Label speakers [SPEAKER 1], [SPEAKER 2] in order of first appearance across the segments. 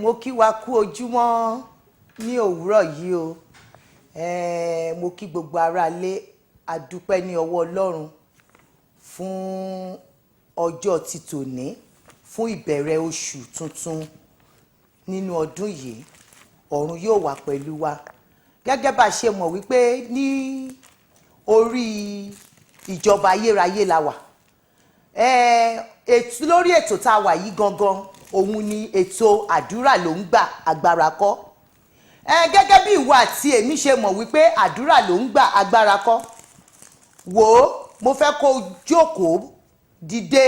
[SPEAKER 1] Mo kí wa kú ojúmọ́ ní òwúrọ̀ yìí o. Mo kí gbogbo aráalé, a dúpẹ́ ní ọwọ́ Ọlọ́run fún ọjọ́ ti tòní, fún ìbẹ̀rẹ̀ oṣù tuntun nínú ọdún yìí. Ọ̀run yóò wà pẹ̀lú wa. Gẹ́gẹ́ bá ṣe mọ̀ wípé ní orí ìjọba ayérayé la wà. Lórí ètò tá a wà yìí gangan, òun ni ètò àdúrà ló ń gbà, agbára kọ́. Gẹ́gẹ́ bí ìwọ àti èmi ṣe mọ̀ wípé àdúrà ló ń gbà, agbára kọ́. Wò ó, mo fẹ́ kó jókòó dìde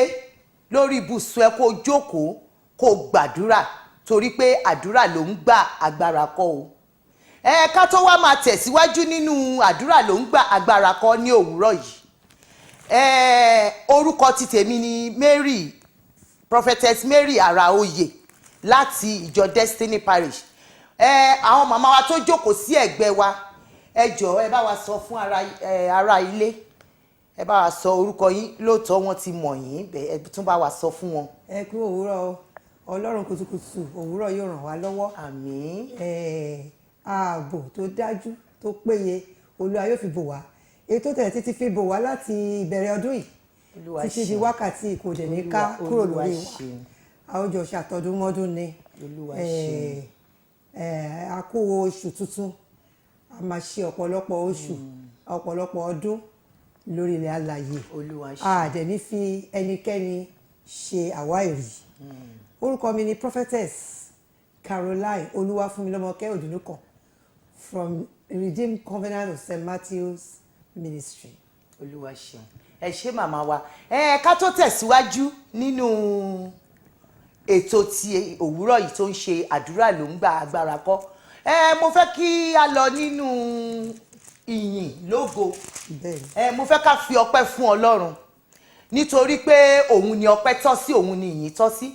[SPEAKER 1] lórí ibùsùn ẹ, kó jókòó kó gbàdúrà torí pé àdúrà ló ń gbà, agbára kọ́ o. Ká tó wá máa tẹ̀síwájú nínú àdúrà ló ń gbà, agbára kọ́ ní òwúrọ̀ yìí. Orúkọ ti tèmi ni Mary, Prophetess Mary Araoye láti ìjọ Destiny Parish. Àwọn màmá wa tó jókòó sí ẹ̀gbẹ́ wa, ẹ jọ̀ọ́ ẹ bá wa sọ fún ará ilé, ẹ bá wa sọ orúkọ yín, lóòótọ́ wọn ti mọ̀ yín, ẹ tún bá wa sọ fún wọn.
[SPEAKER 2] Ẹ kú òwúrọ̀ o, Ọlọ́run kùtùkùtù òwúrọ̀ yóò ràn wá lọ́wọ́.
[SPEAKER 1] Àmín.
[SPEAKER 2] Ààbò tó dájú tó péye Olúwa yóò fi bò wá. Ètò tẹ̀ títí fi bò wá láti ìbẹ̀rẹ̀ ọdún yìí títí di wákàtí kò dẹ̀ ní ká kúrò lórí wa. Àwùjọ ṣàtọdún mọ́dún ni. A kú oṣù tuntun, a máa ṣe ọ̀pọ̀lọpọ̀ oṣù, ọ̀pọ̀lọpọ̀ ọdún lórí ilẹ̀ alààyè. A dẹ̀ ní fi ẹnikẹ́ni ṣe àwáìrí. Orúkọ mi ni Prophetess Caroline Olúwafúnmilọ́mọkẹ́ Òdùnúkàn from Redeemed Covenant of St. Matthew's Ministry.
[SPEAKER 1] Olúwa ṣeun. Ẹ ṣé màmá wa. Ká tó tẹ̀síwájú nínú ètò ti òwúrọ̀ yìí tó ń ṣe àdúrà ló ń gba agbára kọ́. Mo fẹ́ kí a lọ nínú ìyìn lógo. Mo fẹ́ ká fi ọpẹ́ fún Ọlọ́run nítorí pé òun ni ọpẹ́ tọ́ sí, òun ni ìyìn tọ́ sí.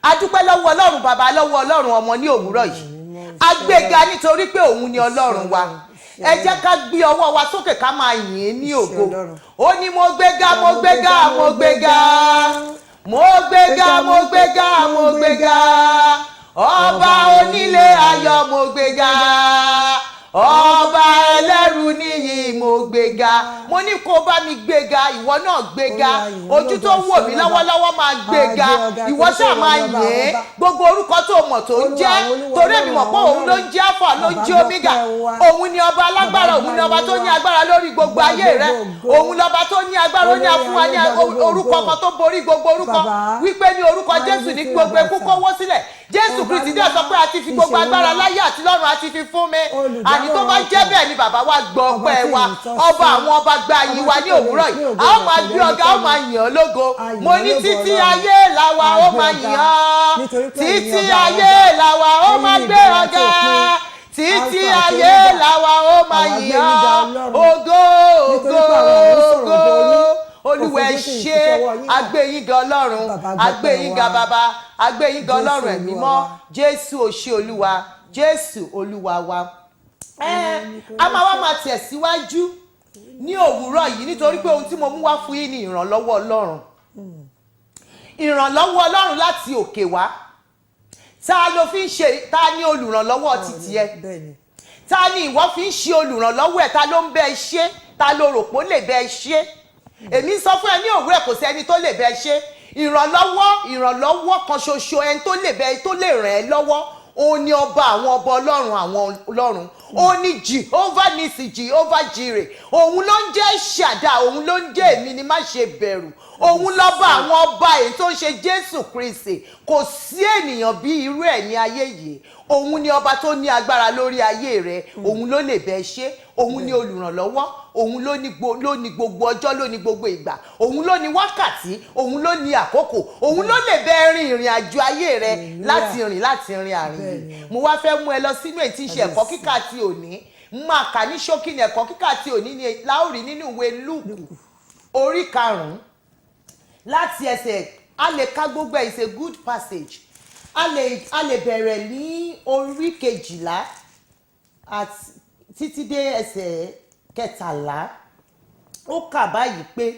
[SPEAKER 1] A dúpẹ́ lọ́wọ́ Ọlọ́run bàbá, lọ́wọ́ Ọlọ́run ọmọ ní òwúrọ̀ yìí. A gbéga nítorí pé òun ni Ọlọ́run wa. Ẹ jẹ́ ká gbé ọwọ́ wa sókè ká máa yìn ín ní ògo. Ó ní mo gbéga, mo gbéga, mo gbéga. Mo gbéga, mo gbéga, mo gbéga. Ọba onílé ayọ̀ mo gbéga. Ọba ẹlẹ́rù níyì mo gbéga. Mo ní kó bá mi gbéga, ìwọ náà gbéga. Ojú tó ń wò mí lọ́wọ́lọ́wọ́ máa gbéga. Ìwọ ṣáà máa yìn ín. Gbogbo orúkọ tó mọ̀ tó ń jẹ́, torí èmi mọ̀ pé òun ló ń jẹ́ Alpha, ló ń jẹ́ Omega. Òun ni ọba alágbára, òun ni ọba tó ní agbára lórí gbogbo ayé rẹ. Òun lọ́ba tó ní agbára, ó ní afún wa ní orúkọ kan tó borí gbogbo orúkọ. Wípé ní orúkọ Jésù ní gbogbo ikú kówó sílẹ̀. Jésù Kristi dẹ̀ sọ pé a ti fi gbogbo agbára láyé àti lọ́run a ti fi fún mi. Àní tó bá jẹ́ bẹ́ẹ̀ ni bàbá wa gbọ́ ọpẹ́ wa. Ọba àwọn ọba gba yìn wa ní òwúrọ̀ yìí. A ó máa gbé ọ̀gá, a ó máa yìn ọ́ lógo. Mo ní títí ayé làwa ó máa yìn ọ́. Títí ayé làwa ó máa gbé ọ̀gá. Títí ayé làwa ó máa yìn ọ́. Ògo, ògo, ògo. Olúwa ẹ ṣé, agbéyínga Ọlọ́run, agbéyínga bàbá, agbéyínga Ọlọ́run ẹ̀mí mọ́. Jésù ò ṣé Olúwa, Jésù Olúwa wa. A máa tẹ̀síwájú ní òwúrọ̀ yìí nítorí pé ohun tí mo mú wá fún yín ni ìrànlọ́wọ́ Ọlọ́run. Ìrànlọ́wọ́ Ọlọ́run láti òkè wá. Ta ló fi ń ṣe, ta ni olùrànlọ́wọ́ títí ẹ? Ta ni ìwọ fi ń ṣe olùrànlọ́wọ́ ẹ̀? Ta ló ń bẹ ẹ ṣe? Ta ló rò pé ó lè bẹ ẹ ṣe? Èmi sọ fún ẹ ní òwúrọ̀ kò sí ẹni tó lè bẹ ẹ ṣe. Ìrànlọ́wọ́ kan ṣoṣo ẹni tó lè bẹ ẹ, tó lè ràn ẹ́ lọ́wọ́, òun ni ọba àwọn ọba Ọlọ́run àwọn Ọlọ́run. Ó ní Jehovah Nisi, Jehovah Jireh. Òun ló ń jẹ́ Ṣàdá, òun ló ń jẹ́ èmi ni má ṣe bẹ̀rù. Òun lọ́ba àwọn ọba èyí tó ń ṣe Jésù Kristi. Kò sí ènìyàn bí irú ẹ̀ ní ayé yìí. Òun ni ọba tó ní agbára lórí ayé rẹ̀. Òun ló lè bẹ ṣe. Òun ni olùrànlọ́wọ́. Òun ló ní gbogbo ọjọ́, ló ní gbogbo ìgbà. Òun ló ní wákàtí. Òun ló ní àkókò. Òun ló lè bẹ rin ìrìn àjò ayé rẹ̀ láti rìn àárín yìí. Mo wá fẹ́ mú ẹ lọ sínú èyí tí ń ṣe ẹ̀kọ́ kíkà ti òní. Máa kà ní ṣókí ní ẹ̀kọ́ kíkà ti òní ni láòrí nínú ìwé Lúùkù orí 5 láti ẹsẹ̀, a lè ka gbogbo ẹ̀, it's a good passage. A lè bẹ̀rẹ̀ ní orí 12 títí dé ẹsẹ̀ 13. Ó kà báyìí pé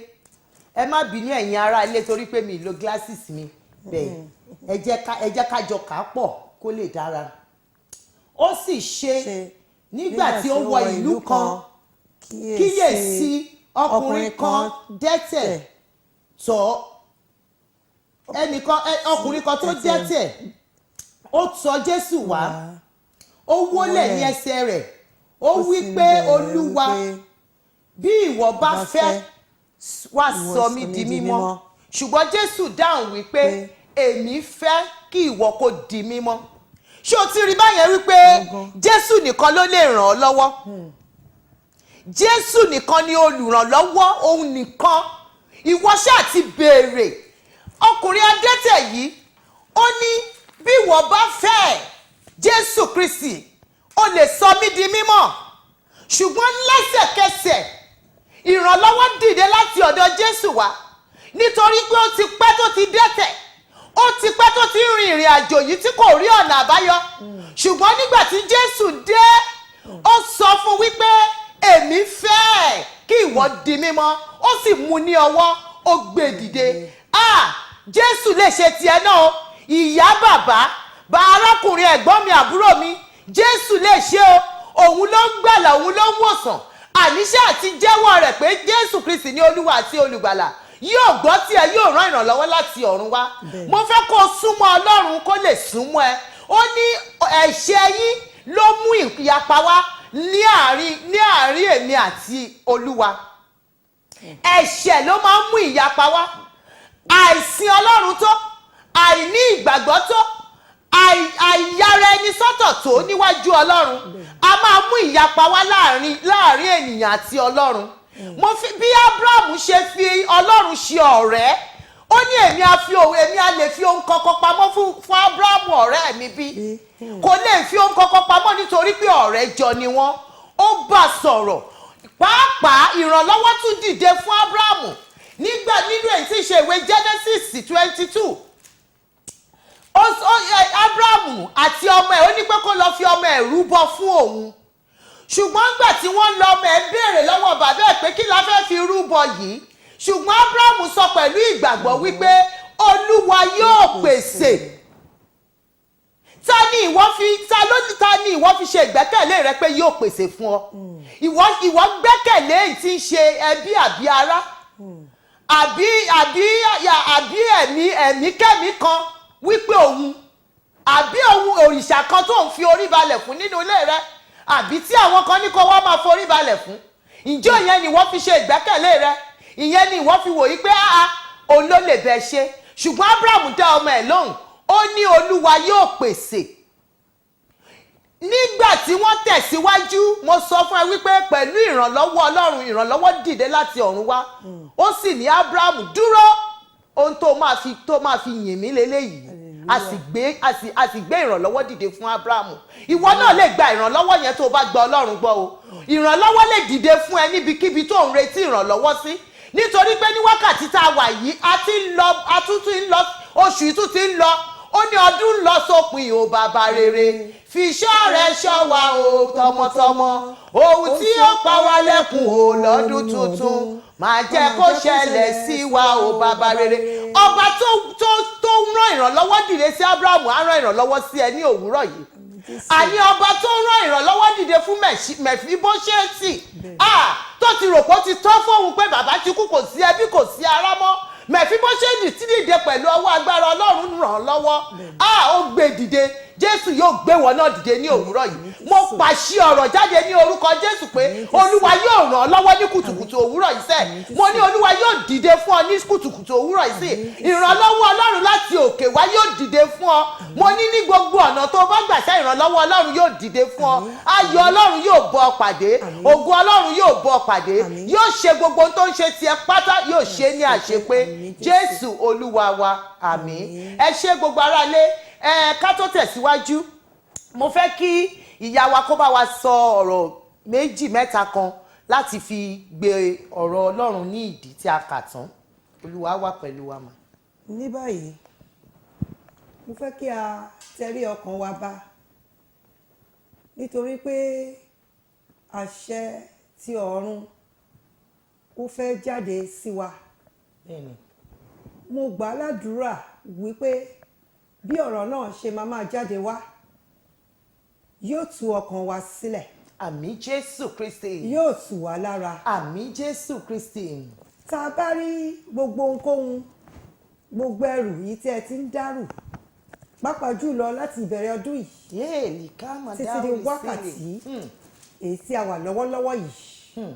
[SPEAKER 1] ẹ má bínú ẹ̀yin ará ilé torí pé mi lo glasses mi bẹ́ẹ̀ ẹ jẹ́ ká jọ kà pọ̀ kó lè dára. Ó sì ṣe nígbà tí ó wọ ìlú kan, kíyèsí ọkùnrin kan dẹ́tẹ̀ tọ̀ ọkùnrin kan tó dẹ́tẹ̀ ó tọ̀ Jésù wá, ó wólẹ̀ ní ẹsẹ̀ rẹ̀, ó wí pé Olúwa, bí ìwọ bá fẹ́ wá sọ mí di mímọ́. Ṣùgbọ́n Jésù dáhùn wípé èmi fẹ́ kí ìwọ kó di mímọ́. Ṣé o ti rí báyẹn wípé Jésù nìkan ló lè ràn ọ́ lọ́wọ́? Jésù nìkan ni olùrànlọ́wọ́, òun nìkan. Ìwọ ṣáà ti béèrè. Ọkùnrin adẹ́tẹ̀ yìí ó ní bí ìwọ bá fẹ́ Jésù Kristi ó lè sọ mí di mímọ́. Ṣùgbọ́n lẹ́sẹ̀kẹsẹ̀ ìrànlọ́wọ́ dìde láti ọ̀dọ̀ Jésù wá, nítorí pé ó ti pẹ́ tó ti dẹ́tẹ̀, ó ti pẹ́ tó ti rin ìrìn àjò yìí tí kò rí ọ̀nà àbáyọ. Ṣùgbọ́n nígbà tí Jésù dé, ó sọ fún wípé èmi fẹ́ kí ìwọ di mímọ́, ó sì mú ní ọwọ́, ó gbé dìde. Jésù lè ṣe tiẹ̀ náà. Ìyá bàbá arákùnrin ẹ̀gbọ́n mi àbúrò mi, Jésù lè ṣe o. Òun ló ń gbàlà, òun ló ń wòsàn. Àníṣe àti jẹ́wọ́ rẹ̀ pé Jésù Kristi ni Olúwa àti olùgbàlà yóò gbọ́ tí ẹ yóò rán ìrànlọ́wọ́ láti ọ̀run wá. Mo fẹ́ kó o súnmọ́ Ọlọ́run kó lè súnmọ́ ẹ. Ó ní ẹ̀ṣẹ̀ yín ló mú ìyapa wá ní àárín èmi àti Olúwa. Ẹ̀ṣẹ̀ ló máa ń mú ìyapa wá. Àìsìn Ọlọ́run tó, àìní ìgbàgbọ́ tó, àìyára ẹni sọ́tọ̀ tó níwájú Ọlọ́run a máa mú ìyapa wá láàárín ènìyàn àti Ọlọ́run. Bí Abraham ṣe fi Ọlọ́run ṣe ọ̀rẹ́, ó ní èmi a lè fi ohun kankan pamọ́ fún Abraham ọ̀rẹ́ mi bí. Kò lè fi ohun kankan pamọ́ nítorí pé ọ̀rẹ́ jọ ni wọ́n. Ó bá sọ̀rọ̀. Pàápàá ìrànlọ́wọ́ tún dìde fún Abraham nínú èyí tí ṣe ìwé Genesis 22. Abraham àti ọmọ ẹ̀ ó ní pé kó lọ fi ọmọ ẹ̀ rúbọ fún òun. Ṣùgbọ́n nígbà tí wọ́n lọ, ọmọ ẹ̀ béèrè lọ́wọ́ bàbá ẹ̀ pé kí la fẹ́ fi rúbọ yìí. Ṣùgbọ́n Abraham sọ pẹ̀lú ìgbàgbọ́ wípé Olúwa yóò pèsè. Ta ni ìwọ fi ṣe ìgbẹ́kẹ̀lé rẹ pé yóò pèsè fún ọ? Ìwọ gbẹ́kẹ̀lé èyí tí ń ṣe ẹbí àbí ará àbí ẹ̀mí kẹ́mí kan wípé òun àbí òun òrìṣà kan tó ń fi orí balẹ̀ fún nínú ilé rẹ, àbí tí àwọn kan ní kó wá máa forí balẹ̀ fún. Ǹjẹ́ ìyẹn ni ìwọ fi ṣe ìgbẹ́kẹ̀lé rẹ? Ìyẹn ni ìwọ fi wòye pé òun ló lè bẹ̀ ṣe? Ṣùgbọ́n Abraham dá ọmọ ẹ̀ lóhùn, ó ní Olúwa yóò pèsè. Nígbà tí wọ́n tẹ̀síwájú, mo sọ fún ẹ wípé pẹ̀lú ìrànlọ́wọ́ Ọlọ́run, ìrànlọ́wọ́ dìde láti ọ̀run wá. Ó sì ní Abraham dúró, ohun tó máa fi yìn mí leléyìí. A sì gbé ìrànlọ́wọ́ dìde fún Abraham. Ìwọ náà lè gba ìrànlọ́wọ́ yẹn tó bá gba Ọlọ́run gbọ́ o. Ìrànlọ́wọ́ lè dìde fún ẹ níbikíbi tó ń retí ìrànlọ́wọ́ sí. Nítorí pé ní wákàtí tá a wà yìí, a tún ń lọ, oṣù yìí tún ti ń lọ. Ó ní ọdún ń lọ sópin o bàbá rere. Fi iṣẹ́ rẹ ṣọ́ wa o tọmọtọmọ. Ohun tí ó pa wá lẹ́kùn o lọ́dún tuntun máa jẹ́ kó ṣẹlẹ̀ sí wa o bàbá rere. Ọba tó rán ìrànlọ́wọ́ dìde sí Abraham á rán ìrànlọ́wọ́ sí ẹ ní òwúrọ̀ yìí. Àní ọba tó rán ìrànlọ́wọ́ dìde fún Mẹ̀fíbóṣẹ́tì tó ti rò pé ó ti tọ́ fóun pé bàbá ti kú, kò sí ẹbí kò sí ará mọ́. Mẹ̀fíbóṣẹ́tì ti dìde pẹ̀lú ọwọ́ agbára Ọlọ́run ràn án lọ́wọ́. Ó gbé dìde. Jésù yóò gbé wọn náà dìde ní òwúrọ̀ yìí. Mo pàṣẹ ọ̀rọ̀ jáde ní orúkọ Jésù pé Olúwa yóò ràn ọ́ lọ́wọ́ ní kùtùkùtù òwúrọ̀ yìí sẹ́. Mo ní Olúwa yóò dìde fún ọ ní kùtùkùtù òwúrọ̀ yìí sí. Ìrànlọ́wọ́ Ọlọ́run láti òkè wá yóò dìde fún ọ. Mo ní gbogbo ọ̀nà tó bá gbàṣẹ ìrànlọ́wọ́ Ọlọ́run yóò dìde fún ọ. Ayọ̀ Ọlọ́run yóò bọ́ ọ pàdé. Ògo Ọlọ́run yóò bọ́ ọ pàdé. Yóò ṣe gbogbo ohun tó ń ṣe tiẹ̀ pátá, yóò ṣe ní àṣepé. Jésù Olúwa wa, àmín. Ẹ ṣé gbogbo aráalé. Ká tó tẹ̀síwájú, mo fẹ́ kí ìyá wa kó bá wa sọ ọ̀rọ̀ méjì mẹ́ta kan láti fi gbé ọ̀rọ̀ Ọlọ́run ní ìdí tí a kà tán. Olúwa wà pẹ̀lú wa mà.
[SPEAKER 2] Ní báyìí, mo fẹ́ kí a tẹrí ọkàn wa bá, nítorí pé àṣẹ ti ọ̀run ó fẹ́ jáde sí wa.
[SPEAKER 1] Bẹ́ẹ̀ni.
[SPEAKER 2] Mo gbà á ládùúrà wípé bí ọ̀rọ̀ náà ṣe máa jáde wá, yóò tú ọkàn wa sílẹ̀.
[SPEAKER 1] àmín Jésù Kristi.
[SPEAKER 2] yóò tù wá lára.
[SPEAKER 1] àmín Jésù Kristi.
[SPEAKER 2] tá a bá rí gbogbo ohunkóhun gbogbo ẹrù yìí tí ẹ ti ń dárù pàápàá jùlọ láti ìbẹ̀rẹ̀ ọdún yìí
[SPEAKER 1] yéèlì ká máa
[SPEAKER 2] títí
[SPEAKER 1] dáhùn
[SPEAKER 2] di
[SPEAKER 1] ìsílẹ̀.
[SPEAKER 2] wákàtí èyí tí a wà lọ́wọ́lọ́wọ́ yìí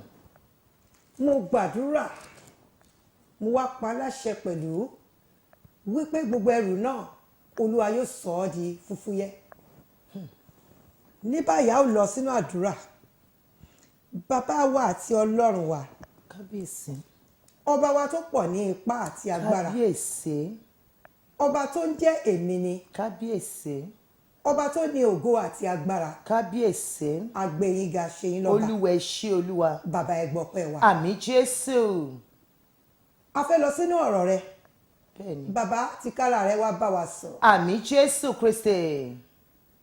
[SPEAKER 2] mo gbàdúrà mo wá pa láṣẹ pẹ̀lú wípé gbogbo ẹrù náà Olúwa yóò sọ ọ́ di fúfúyẹ́. ní báyìí a ó lọ sínú àdúrà. Bàbá wa àti Ọlọ́run wa,
[SPEAKER 1] kábíyèsí.
[SPEAKER 2] ọba wa tó pọ̀ ní ipá àti agbára,
[SPEAKER 1] kábíyèsí.
[SPEAKER 2] ọba tó ń jẹ́ èmi ni,
[SPEAKER 1] kábíyèsí.
[SPEAKER 2] ọba tó ní ògo àti agbára,
[SPEAKER 1] kábíyèsí.
[SPEAKER 2] agbẹ̀yìnga ṣe yín lọ́ba.
[SPEAKER 1] olúwa ẹ ṣé olúwa.
[SPEAKER 2] Bàbá ẹ gbọpẹ́ wa.
[SPEAKER 1] àmín Jésù.
[SPEAKER 2] A fẹ́ lọ sínú ọ̀rọ̀ rẹ.
[SPEAKER 1] bẹ́ẹ̀ni.
[SPEAKER 2] Bàbá tìkára rẹ wá bá wa sọ̀rọ̀.
[SPEAKER 1] àmín Jésù Kristi.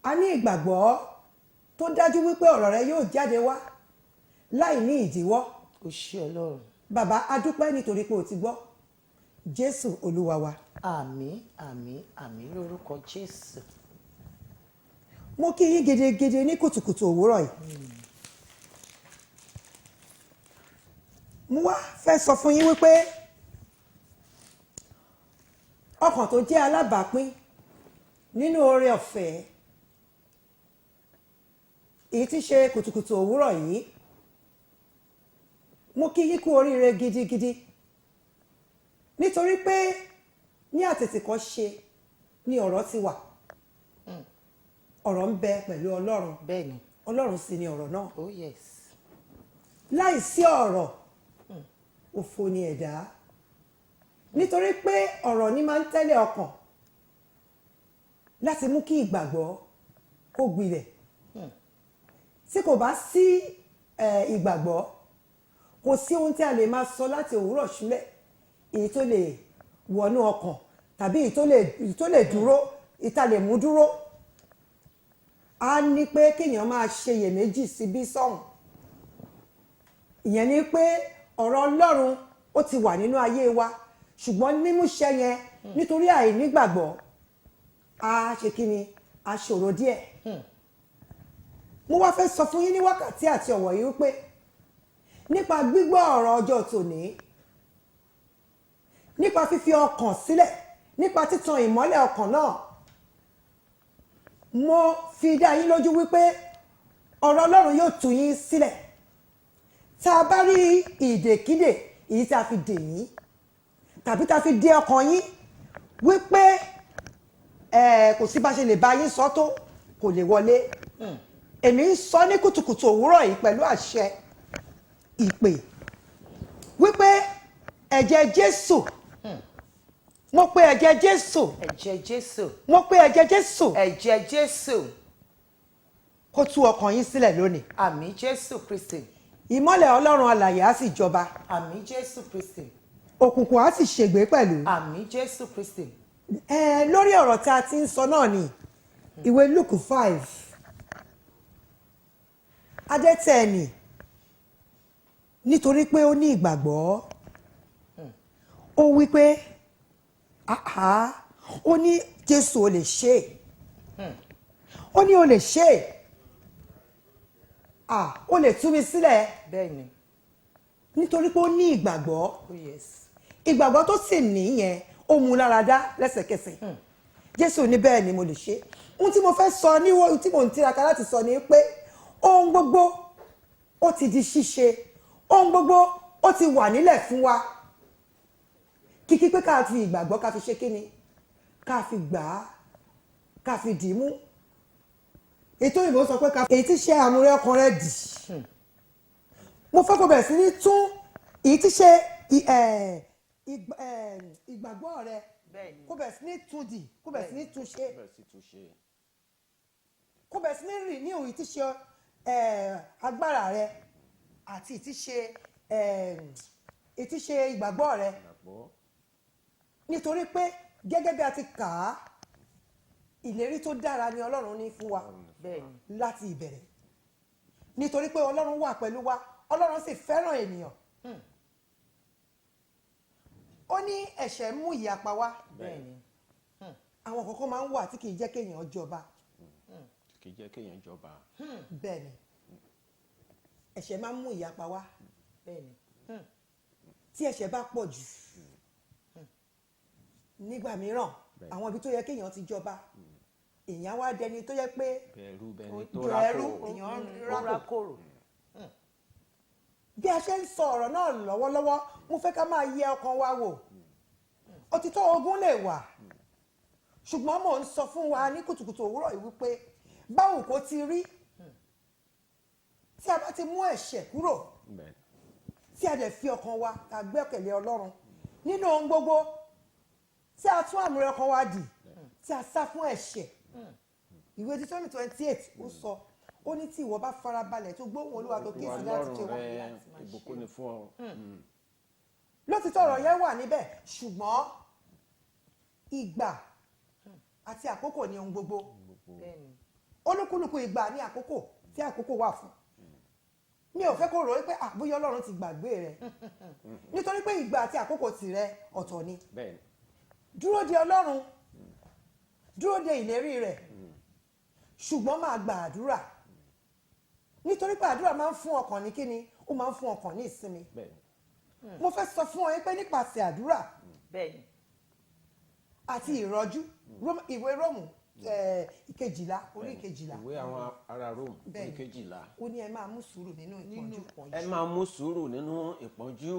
[SPEAKER 2] A ní ìgbàgbọ́ tó dájú wípé ọ̀rọ̀ rẹ yóò jáde wá láì ní ìdíwọ́.
[SPEAKER 1] ó ṣé Ọlọ́run.
[SPEAKER 2] Bàbá a dúpẹ́ nítorí pé o ti gbọ́. Jésù Olúwa wa.
[SPEAKER 1] àmín àmín àmín lórúkọ Jésù.
[SPEAKER 2] Mo kí yín gidigidi ní kùtùkùtù òwúrọ̀ yìí. Mo wá fẹ́ sọ fún yín wípé ọkàn tó jẹ́ alábàápín nínú oore ọ̀fẹ́ èyí tí ṣe kùtùkùtù òwúrọ̀ yìí, mo kí yín kú oríire gidigidi nítorí pé ní àtètèkọ́ṣe ni ọ̀rọ̀ ti wà. Ọ̀rọ̀ ń bẹ pẹ̀lú Ọlọ́run.
[SPEAKER 1] bẹ́ẹ̀ni.
[SPEAKER 2] Ọlọ́run sì ni ọ̀rọ̀ náà.
[SPEAKER 1] oh yes.
[SPEAKER 2] Láìsí ọ̀rọ̀ òfo ni ẹ̀dá, nítorí pé ọ̀rọ̀ ni máa ń tẹ́lẹ̀ ọkàn láti mú kí ìgbàgbọ́ kó gbilẹ̀. Tí kò bá sí ìgbàgbọ́, kò sí ohun tí a lè máa sọ láti òwúrọ̀ ṣúlẹ̀ èyí tó lè wọnú ọkàn tàbí èyí tó lè dúró, ìta lè mú dúró. A ní pé kéèyàn máa ṣe iyèméjì síbí sọ́hùn. Ìyẹn ni pé ọ̀rọ̀ Ọlọ́run ó ti wà nínú ayé wa, ṣùgbọ́n mímúṣẹ yẹn nítorí àìnígbàgbọ́ a ṣe kí ni, a ṣòro díẹ̀. Mo wá fẹ́ sọ fún yín ní wákàtí àti ọ̀wọ̀ yìí wípé nípa gbígbọ́ ọ̀rọ̀ ọjọ́ tòní, nípa fífi ọkàn sílẹ̀, nípa títan ìmọ́lẹ̀ ọkàn náà, mo fi dá yín lójú wípé ọ̀rọ̀ Ọlọ́run yóò tú yín sílẹ̀. Tá a bá rí ìdèkídè èyí tí a fi dè yín tàbí tá a fi dè ọkàn yín wípé kò sí bá ṣe lè bá yín sọ tó kò lè wọlé. Èmi ń sọ ní kùtùkùtù òwúrọ̀ yìí pẹ̀lú àṣẹ ìpè wípé ẹ̀jẹ̀ Jésù, mo pe ẹ̀jẹ̀ Jésù,
[SPEAKER 1] ẹ̀jẹ̀ Jésù.
[SPEAKER 2] mo pe ẹ̀jẹ̀ Jésù
[SPEAKER 1] ẹ̀jẹ̀ Jésù.
[SPEAKER 2] kó tú ọkàn yín sílẹ̀ lónìí.
[SPEAKER 1] àmín Jésù Kristi.
[SPEAKER 2] Ìmọ́lẹ̀ Ọlọ́run alààyè á sì jọba,
[SPEAKER 1] àmín Jésù Kristi.
[SPEAKER 2] òkùnkùn á sì ṣègbé pẹ̀lú.
[SPEAKER 1] àmín Jésù Kristi.
[SPEAKER 2] Lórí ọ̀rọ̀ tí a ti ń sọ náà ni ìwé Lúùkù 5 adẹ́tẹ̀ẹ̀nì nítorí pé ó ní ìgbàgbọ́, ó wí pé ó ní Jésù ò lè ṣe é, ó ní ó lè ṣe é, ó lè tú mi sílẹ̀,
[SPEAKER 1] bẹ́ẹ̀ni.
[SPEAKER 2] nítorí pé ó ní ìgbàgbọ́.
[SPEAKER 1] oh yes.
[SPEAKER 2] Ìgbàgbọ́ tó sì ní yẹn ó mú lára dá lẹ́sẹ̀kẹsẹ̀. Jésù ní bẹ́ẹ̀ ni mo lè ṣe. Ohun tí mo fẹ́ sọ ní ohun tí mo ń tiraka láti sọ ni pé ohun gbogbo ó ti di ṣíṣe, ohun gbogbo ó ti wà nílẹ̀ fún wa. Kíkí pé ká fi ìgbàgbọ́ ká fi ṣe kíni, ká fi gbà á, ká fi dì í mú. Ètò òyìnbó sọ pé èyí tí ṣe àmúrẹ́ ọkàn rẹ dì. Mo fẹ́ kó bẹ̀rẹ̀ sí ní tún èyí tí ṣe ìgbàgbọ́ rẹ, kó bẹ̀rẹ̀ sí ní tún dì, kó bẹ̀rẹ̀ sí ní tún ṣe, kó bẹ̀rẹ̀ sí ní rìn ní òyìn tí ṣe agbára rẹ àti ìtíṣe ìgbàgbọ́ rẹ. Nítorí pé gẹ́gẹ́ bí a ti kà á, ìlérí tó dára ni Ọlọ́run ní fún wa láti ìbẹ̀rẹ̀. Nítorí pé Ọlọ́run wà pẹ̀lú wa, Ọlọ́run sì fẹ́ràn ènìyàn. Ó ní ẹ̀ṣẹ̀ mú ìyapa wá. Àwọn kọ̀ọ̀kan máa ń wà tí kì í jẹ́ kéèyàn jọba.
[SPEAKER 3] kì í jẹ́ kéèyàn jọba.
[SPEAKER 2] bẹ́ẹ̀ ni ẹ̀ṣẹ̀ máa ń mú ìyapa wá
[SPEAKER 1] bẹ́ẹ̀ ni.
[SPEAKER 2] tí ẹ̀ṣẹ̀ bá pọ̀ jù nígbà mìíràn àwọn ibi tó yẹ kéèyàn ti jọba èèyàn wá dẹni tó yẹ pé
[SPEAKER 3] bẹ̀rù bẹni tó
[SPEAKER 2] bẹ̀rù
[SPEAKER 3] rákò.
[SPEAKER 2] èèyàn rákò.
[SPEAKER 1] rákòrò.
[SPEAKER 2] bí a ṣe ń sọ ọ̀rọ̀ náà lọ́wọ́lọ́wọ́ mo fẹ́ ká máa yẹ ọkàn wa wò òtítọ́ ogun lè wà ṣùgbọ́n mò ń sọ fún wa ní kùtùkùtù òwúrọ̀ yìí wípé báwo kò ti rí tí a bá ti mú ẹ̀ṣẹ̀ kúrò
[SPEAKER 3] Bẹ́ẹ̀ni.
[SPEAKER 2] tí a dẹ̀ fi ọkàn wa ká gbẹ́kẹ̀lé Ọlọ́run nínú ohun gbogbo tí a tún àmúrẹ́ ọkàn wa dì tí a sá fún ẹ̀ṣẹ̀ ìwé Deuteronomy 28 ó sọ ó ní tí ìwọ bá farabalẹ̀ tó gbóhùn Olúwa tó kíyèsí láti ṣe
[SPEAKER 3] Ọlọ́run
[SPEAKER 2] wọ́n
[SPEAKER 3] rẹ ìbùkún ni fún ọ.
[SPEAKER 2] lótìtọ́ ọ̀rọ̀ yẹn wà níbẹ̀ ṣùgbọ́n ìgbà àti àkókò ní ohun gbogbo
[SPEAKER 1] bẹ́ẹ̀ ni.
[SPEAKER 2] olúkúlùkù ìgbà ní àkókò tí àkókò wà fún mi ò fẹ́ kó rò wípé àbúyọ Ọlọ́run ti gbàgbé rẹ nítorí pé ìgbà àti àkókò tìrẹ ọ̀tọ̀ ni
[SPEAKER 3] Bẹ́ẹ̀ni.
[SPEAKER 2] dúró de Ọlọ́run dúró de ìlérí rẹ̀ ṣùgbọ́n máa gba àdúrà nítorí pé àdúrà máa ń fún ọkàn ní kíni ó máa ń fún ọkàn ní ìsinmi
[SPEAKER 3] Bẹ́ẹ̀ni.
[SPEAKER 2] mo fẹ́ sọ fún ọ pé nípasẹ̀ àdúrà
[SPEAKER 1] bẹ́ẹ̀ ni.
[SPEAKER 2] àti ìrọ́jú ìwé Róòmù ìkejìlá orí ìkejìlá
[SPEAKER 3] ìwé àwọn ará Rome
[SPEAKER 2] Bẹ́ẹ̀ni.
[SPEAKER 3] orí kejìlá.
[SPEAKER 2] ó ní ẹ máa mú sùúrù nínú ìpọ́njú
[SPEAKER 3] ẹ máa mú sùúrù nínú ìpọ́njú.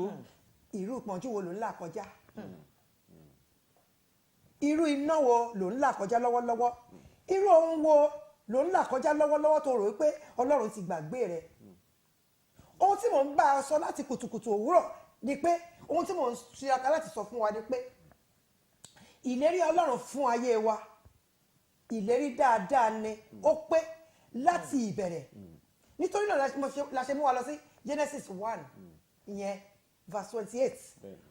[SPEAKER 2] irú ìpọ́njú wo ló ń là kọjá irú iná wo ló ń là kọjá lọ́wọ́lọ́wọ́ irú ohun wo ló ń là kọjá lọ́wọ́lọ́wọ́ tó rò pé Ọlọ́run ti gbàgbé rẹ ohun tí mò ń bá a sọ láti kùtùkùtù òwúrọ̀ ni pé ohun tí mò ń ṣe aka láti sọ fún wa ni pé ìlérí Ọlọ́run fún ayé wa ìlérí dáadáa ni ó pé láti ìbẹ̀rẹ̀ nítorí náà la ṣe mú wa lọ sí Genesis 1 ìyẹn verse 28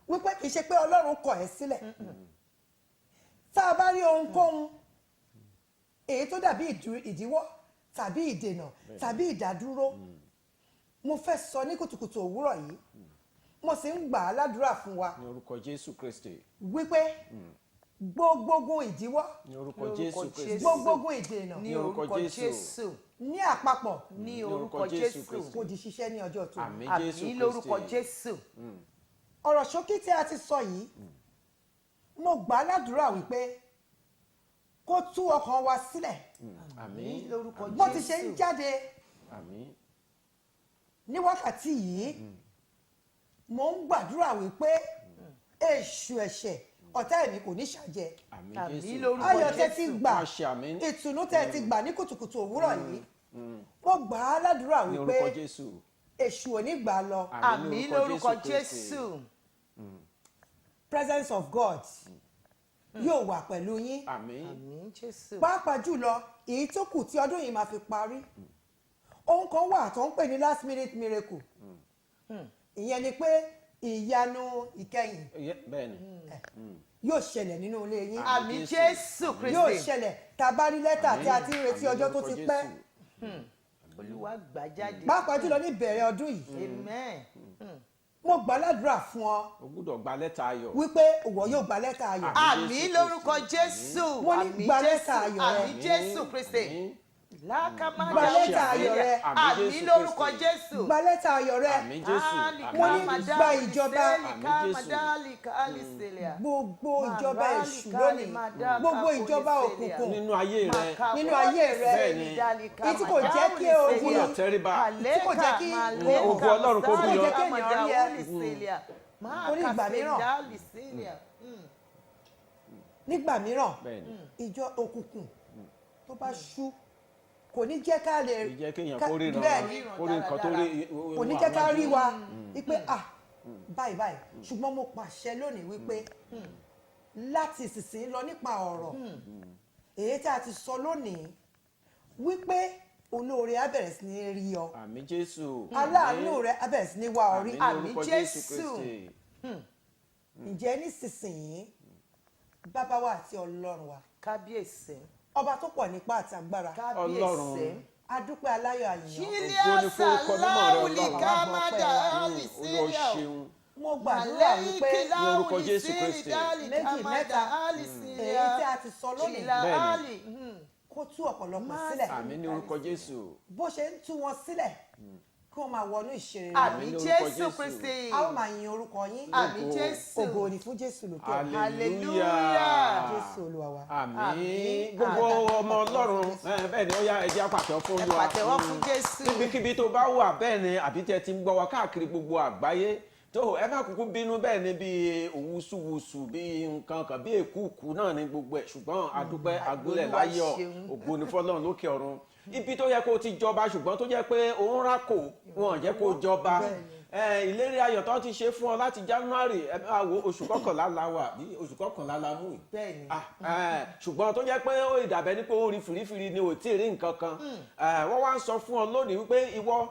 [SPEAKER 2] wípé kì í ṣe pé Ọlọ́run kọ̀ ẹ́ sílẹ̀ tá a bá rí ohunkóhun èyí tó dàbí ìdíwọ́ tàbí ìdènà tàbí ìdádúró mo fẹ́ sọ ní kùtùkùtù òwúrọ̀ yìí mo sì ń gbà á ládùúrà fún wa
[SPEAKER 3] ní orúkọ Jésù Kristi.
[SPEAKER 2] wípé gbogbogun ìdíwọ́
[SPEAKER 3] ní orúkọ Jésù Kristi.
[SPEAKER 2] gbogbogun ìdènà
[SPEAKER 1] ní orúkọ Jésù.
[SPEAKER 2] ní àpapọ̀
[SPEAKER 1] ní orúkọ Jésù.
[SPEAKER 2] kò di ṣiṣẹ́ ní ọjọ́ tó
[SPEAKER 3] Àmín Jésù
[SPEAKER 1] àmín lórúkọ Jésù.
[SPEAKER 2] ọ̀rọ̀ ṣókí tí a ti sọ yìí mo gbà á ládùúrà wípé kó tú ọkàn wa sílẹ̀
[SPEAKER 3] Àmín.
[SPEAKER 1] lórúkọ
[SPEAKER 2] bó ti ṣe ń jáde
[SPEAKER 3] Àmín.
[SPEAKER 2] ní wákàtí yìí mo ń gbàdúrà wípé èṣù ẹ̀ṣẹ̀ ọ̀tá ẹ̀mí kò ní ṣàjẹ́
[SPEAKER 3] Àmín
[SPEAKER 1] àmín
[SPEAKER 3] Jésù.
[SPEAKER 1] lórúkọ
[SPEAKER 2] ayọ̀ tẹ́ ti
[SPEAKER 1] Jésù.
[SPEAKER 2] gbà
[SPEAKER 3] Máa ṣe àmín.
[SPEAKER 2] ìtùnú tẹ́ ti gbà ní kùtùkùtù òwúrọ̀ yìí mo gbà á ládùúrà
[SPEAKER 3] ní
[SPEAKER 2] wípé
[SPEAKER 3] orúkọ Jésù.
[SPEAKER 2] èṣù ò ní gbà lọ
[SPEAKER 1] àmín lórúkọ
[SPEAKER 3] Kristi.
[SPEAKER 1] Jésù.
[SPEAKER 2] presence of God yóò wà pẹ̀lú yín
[SPEAKER 3] Àmín.
[SPEAKER 1] àmín Jésù.
[SPEAKER 2] pàápàá jùlọ èyí tó kù tí ọdún yìí máa fi parí ohun kan wà tó ń pè ní last minute miracle ìyẹn ni pé ìyanu ìkẹyìn
[SPEAKER 3] Bẹ́ẹ̀ni.
[SPEAKER 2] yóò ṣẹlẹ̀ nínú ilé yín
[SPEAKER 1] àmín Jésù
[SPEAKER 2] yóò
[SPEAKER 1] Kristi.
[SPEAKER 2] ṣẹlẹ̀ tá a bá rí lẹ́tà tí a ti ń retí
[SPEAKER 3] Àmín
[SPEAKER 2] ọjọ́ tó
[SPEAKER 3] lórúkọ
[SPEAKER 2] ti pẹ́
[SPEAKER 3] Jésù.
[SPEAKER 1] Olúwa gbà jáde.
[SPEAKER 2] pàápàá jùlọ ní ìbẹ̀rẹ̀ ọdún yìí
[SPEAKER 1] amen.
[SPEAKER 2] mo gbà ládùúrà fún ọ
[SPEAKER 3] o gbúdọ̀ gba lẹ́tà ayọ̀.
[SPEAKER 2] wípé ìwọ yóò gba lẹ́tà ayọ̀
[SPEAKER 1] àmín lórúkọ Jésù.
[SPEAKER 2] Mo ní
[SPEAKER 1] àmín
[SPEAKER 2] gba
[SPEAKER 1] Jésù.
[SPEAKER 2] lẹ́tà ayọ̀ rẹ.
[SPEAKER 1] àmín Jésù Kristi.
[SPEAKER 3] Àmín.
[SPEAKER 1] lákàmádà
[SPEAKER 2] Gba lẹ́tà ayọ̀ rẹ.
[SPEAKER 1] àmín lórúkọ Jésù.
[SPEAKER 2] gba lẹ́tà ayọ̀ rẹ
[SPEAKER 3] Àmín Jésù.
[SPEAKER 2] Mo ní
[SPEAKER 3] Àmín Jésù.
[SPEAKER 2] gba ìjọba
[SPEAKER 1] ìjọba
[SPEAKER 2] gbogbo ìjọba èṣù lónìí gbogbo ìjọba òkùnkùn
[SPEAKER 3] nínú ayé rẹ.
[SPEAKER 2] nínú ayé rẹ
[SPEAKER 3] Bẹ́ẹ̀ni.
[SPEAKER 2] èyí tí kò jẹ́ kí o
[SPEAKER 3] o gbúdọ̀ tẹríba.
[SPEAKER 2] tí kò jẹ́ kí
[SPEAKER 3] ògo Ọlọ́run kó bú yọ.
[SPEAKER 2] Torí ìgbà mìíràn. nígbà mìíràn
[SPEAKER 3] Bẹ́ẹ̀ni.
[SPEAKER 2] ìjọ òkùnkùn tó bá ṣú kò ní jẹ́ ká lè
[SPEAKER 3] Èyí jẹ́ kéèyàn
[SPEAKER 2] ká-
[SPEAKER 3] kó rí
[SPEAKER 2] bẹ́ẹ̀ni,
[SPEAKER 3] kó rí nǹkan tó rí.
[SPEAKER 2] kò ní jẹ́ ká rí wa wípé báyìí báyìí ṣùgbọ́n mo pàṣẹ lónìí wípé láti ìsinsìnyí lọ nípa ọ̀rọ̀ èyí tí a ti sọ lónìí wípé olóore á bẹ̀rẹ̀ sí ní rí ọ
[SPEAKER 3] Àmín Jésù.
[SPEAKER 2] aláàánú rẹ á bẹ̀rẹ̀ sí ní wá ọ rí
[SPEAKER 3] Àmín lórúkọ
[SPEAKER 1] Jésù.
[SPEAKER 3] Jésù Kristi.
[SPEAKER 2] ǹjẹ́ nísinsìnyí bàbá wa àti ọlọ́run wa
[SPEAKER 1] kábíyèsí
[SPEAKER 2] ọba tó pọ̀ nípa àti agbára
[SPEAKER 1] kábíyèsí.
[SPEAKER 3] Ọlọ́run.
[SPEAKER 2] adúpẹ́ aláyọ̀ àyàn
[SPEAKER 3] Ògo ni fún orúkọ mímọ́ rẹ,
[SPEAKER 1] Kílíà
[SPEAKER 3] Ọlọ́run.
[SPEAKER 1] Sàláwùlì
[SPEAKER 3] Olúwa ṣeun.
[SPEAKER 2] mo gbàdúrà wípé
[SPEAKER 3] Ní orúkọ Jésù Kristi.
[SPEAKER 2] méjì mẹ́ta èyí tí a ti sọ lónìí
[SPEAKER 3] Bẹ́ẹ̀ni.
[SPEAKER 2] kó tú ọ̀pọ̀lọpọ̀ sílẹ̀.
[SPEAKER 3] àmín ní orúkọ Jésù.
[SPEAKER 2] bó ṣe ń tú wọn sílẹ̀ kí wọ́n máa wọnú ìṣeré rẹ̀.
[SPEAKER 1] àmín Jésù Kristi.
[SPEAKER 2] a ó máa yin orúkọ yín.
[SPEAKER 1] àmín Jésù.
[SPEAKER 2] ògo ni fún Jésù lókè.
[SPEAKER 1] hallelujah.
[SPEAKER 2] Jésù Olúwa wa.
[SPEAKER 3] àmín gbogbo ọmọ Ọlọ́run bẹ́ẹ̀ ni ó yá ẹ jẹ́ àpàtẹ́wọ́ fún Olúwa.
[SPEAKER 1] pàtẹ́wọ́ fún Jésù.
[SPEAKER 3] níbikíbi tó bá wà bẹ́ẹ̀ ni àbí tẹ́ ti ń gbọ́ wa káàkiri gbogbo àgbáyé tó ẹ má kúkú bínú bẹ́ẹ̀ ni bí òwúsùwùsù bí nǹkan kan bí èkúùkù náà ní gbogbo ẹ̀ ṣùgbọ́n adúpẹ́ agúnlẹ̀ láyọ̀ ògo ni fọ́lọ́run lókè ọ̀run ibi tó yẹ kó ti jọba ṣùgbọ́n tó jẹ́ pé òun rákò wọn jẹ́ kó jọba ìlérí ayọ̀ tó ti ṣe fún ọ láti January ẹ máa wo oṣù kọkànlá la wà bí oṣù kọkànlá la mú yìí ṣùgbọ́n tó jẹ́ pé ó ìdàbẹ́ ní pé ó rí fìrífìrí ni ò tí ì rí nǹkan kan wọ́n wá ń sọ fún ọ lónìí wípé ìwọ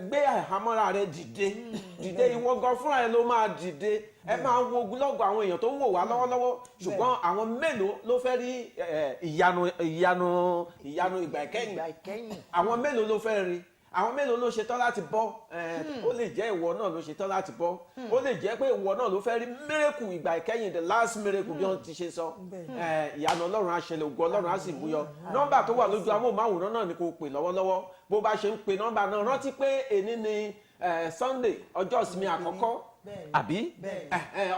[SPEAKER 3] gbé àhámọ́ra rẹ dìde ìwọ gan fúnra ẹ ló máa dìde ẹ máa wo ogunlọ́gọ̀ àwọn èèyàn tó ń wò wá lọ́wọ́lọ́wọ́ ṣùgbọ́n àwọn mélòó ló fẹ́ rí ìyanu ìgbà ìkẹyìn àwọn mélòó ló fẹ́ rí àwọn mélòó ló ṣetán láti bọ́ ó lè jẹ́ ìwọ náà ló ṣetán láti bọ́ ó lè jẹ́ pé ìwọ náà ló fẹ́ rí miracle ìgbà ìkẹyìn the last miracle bí wọ́n ti ṣe sọ ìyanu Ọlọ́run á ṣẹlẹ̀ ògo Ọlọ́run á sì búyọ nọ́mbà tó wà lójú amóhùnmáwòrán náà ni kò pè lọ́wọ́lọ́wọ́ bó bá ṣe ń pe nọ́mbà náà rántí pé èní ni Sunday ọjọ́ ìsinmi àkọ́kọ́ àbí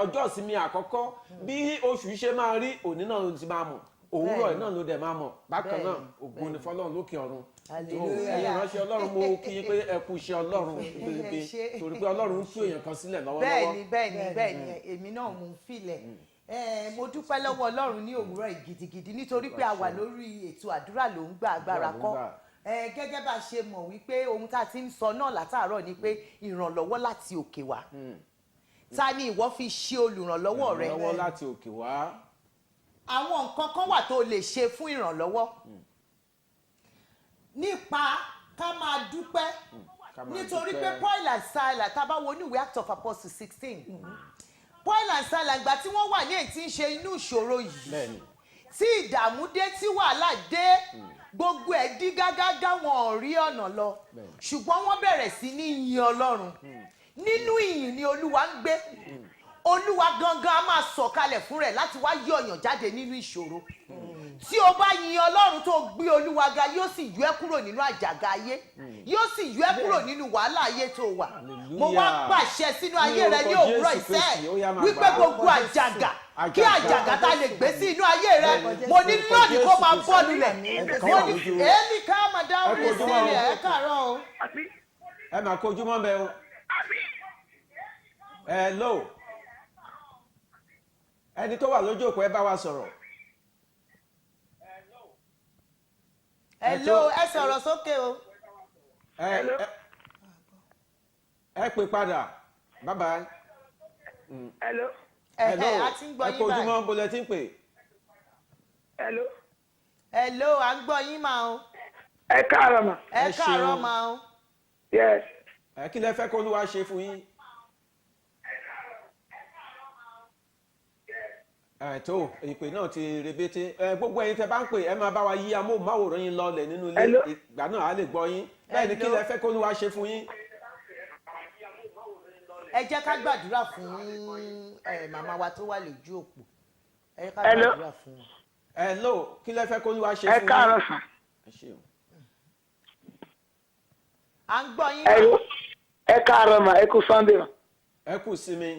[SPEAKER 3] ọjọ́ ìsinmi àkọ́kọ́ bí oṣù ṣe máa rí òní náà ló ti máa mọ̀ òwúrọ̀ náà ló dẹ̀ máa mọ̀ bákan náà ògo ni fọ́lọ́run lókè ọ̀run ẹ̀yin ìránṣẹ́ Ọlọ́run mo kí yín pé ẹ kú iṣẹ́ Ọlọ́run gbé torí pé Ọlọ́run ń tú èèyàn kan sílẹ̀ lọ́wọ́lọ́wọ́.
[SPEAKER 1] bẹ́ẹ̀ni èmi náà mò ń filẹ̀ mo dúpẹ́ lọ́wọ́ Ọlọ́run ní òwúrọ̀ gidigidi nítorí pé a wà lórí ètò àdúrà ló ń gba agbára kọ́ gẹ́gẹ́ bá a ṣe mọ̀ wípé ohun tá a ti ń sọ náà látàárọ̀ ni pé ìrànlọ́wọ́ láti òkè wá ta ni ìwọ fi ṣe olùrànlọ́wọ́ rẹ.
[SPEAKER 3] ìrànlọ́wọ́ láti òkè wá.
[SPEAKER 1] àwọn nǹkan kan wà tó lè ṣe fún ìrànlọ́wọ́ nípa ká máa dúpẹ́ nítorí pé Paul and Silas tá a bá wo ní ìwé Acts of Apostles 16 Paul and Silas ìgbà tí wọ́n wà ní èyí tí ń ṣe inú ìṣòro yìí tí ìdààmú dé tí wàhálà dé gbogbo ẹ̀ dí gágágá wọn ò rí ọ̀nà lọ ṣùgbọ́n wọ́n bẹ̀rẹ̀ sí ní yin Ọlọ́run nínú ìyìn ni Olúwa ń gbé Olúwa gangan a máa sọ̀kalẹ̀ fún rẹ̀ láti wá yọ ọ̀yàn jáde nínú ìṣòro tí o bá yin Ọlọ́run tó gbé Olúwa ga yóò sì yọ ẹ́ kúrò nínú àjàgà ayé yóò sì yọ ẹ́ kúrò nínú wàhálà ayé tó wà mo wá pàṣẹ sínú ayé rẹ ní òwúrọ̀ ìṣẹ́ wípé gbogbo àjàgà kí àjàgà tá lè gbé sí inú ayé rẹ mo ní lónìí kó máa bọ́ lulẹ̀ mo ní èmi ká madam rí sílẹ̀ ẹ kàárọ̀ o.
[SPEAKER 3] ẹ máa kojú mọ́ bẹ́ẹ̀ o. hello ẹni tó wà lójú òpó ẹ bá wa sọ̀rọ̀.
[SPEAKER 1] hello ẹ sọ̀rọ̀ sókè o.
[SPEAKER 3] ẹ pè padà bye-bye.
[SPEAKER 4] hello.
[SPEAKER 1] a ti ń gbọ́
[SPEAKER 3] ẹ
[SPEAKER 1] yín
[SPEAKER 3] kojú
[SPEAKER 1] báyìí.
[SPEAKER 3] mọ́ bọ́lẹ̀ tí ń pè.
[SPEAKER 4] hello.
[SPEAKER 1] hello à ń gbọ́ yín máa o.
[SPEAKER 4] ẹ káàárọ̀ mà.
[SPEAKER 1] ẹ káàárọ̀ máa o.
[SPEAKER 4] yes.
[SPEAKER 3] Kí lẹ fẹ́ kó Olúwa ṣe fún yín. Tó ìpè náà ti rebete gbogbo ẹ̀yin tẹ́ bá ń pè ẹ máa bá wa yí amóhùnmáwòrán yín lọlẹ̀ nínú ilé ìgbà náà á lè gbọ́ yín bẹ́ẹ̀ ni kí lẹ fẹ́ kó Olúwa ṣe fún yín.
[SPEAKER 1] ẹ jẹ́ ká gbàdúrà fún màmá wa tó wà lójú òpó ẹ jẹ́ ká gbàdúrà fún wọn.
[SPEAKER 3] hello kí lẹ fẹ́ kó Olúwa ṣe fún yín.
[SPEAKER 4] ẹ káàárọ̀ sà.
[SPEAKER 3] ẹ ṣeun.
[SPEAKER 1] à ń gbọ́ yín.
[SPEAKER 4] ẹ káàárọ̀ mà ẹ kú Sunday mà.
[SPEAKER 3] ẹ kú sí mi.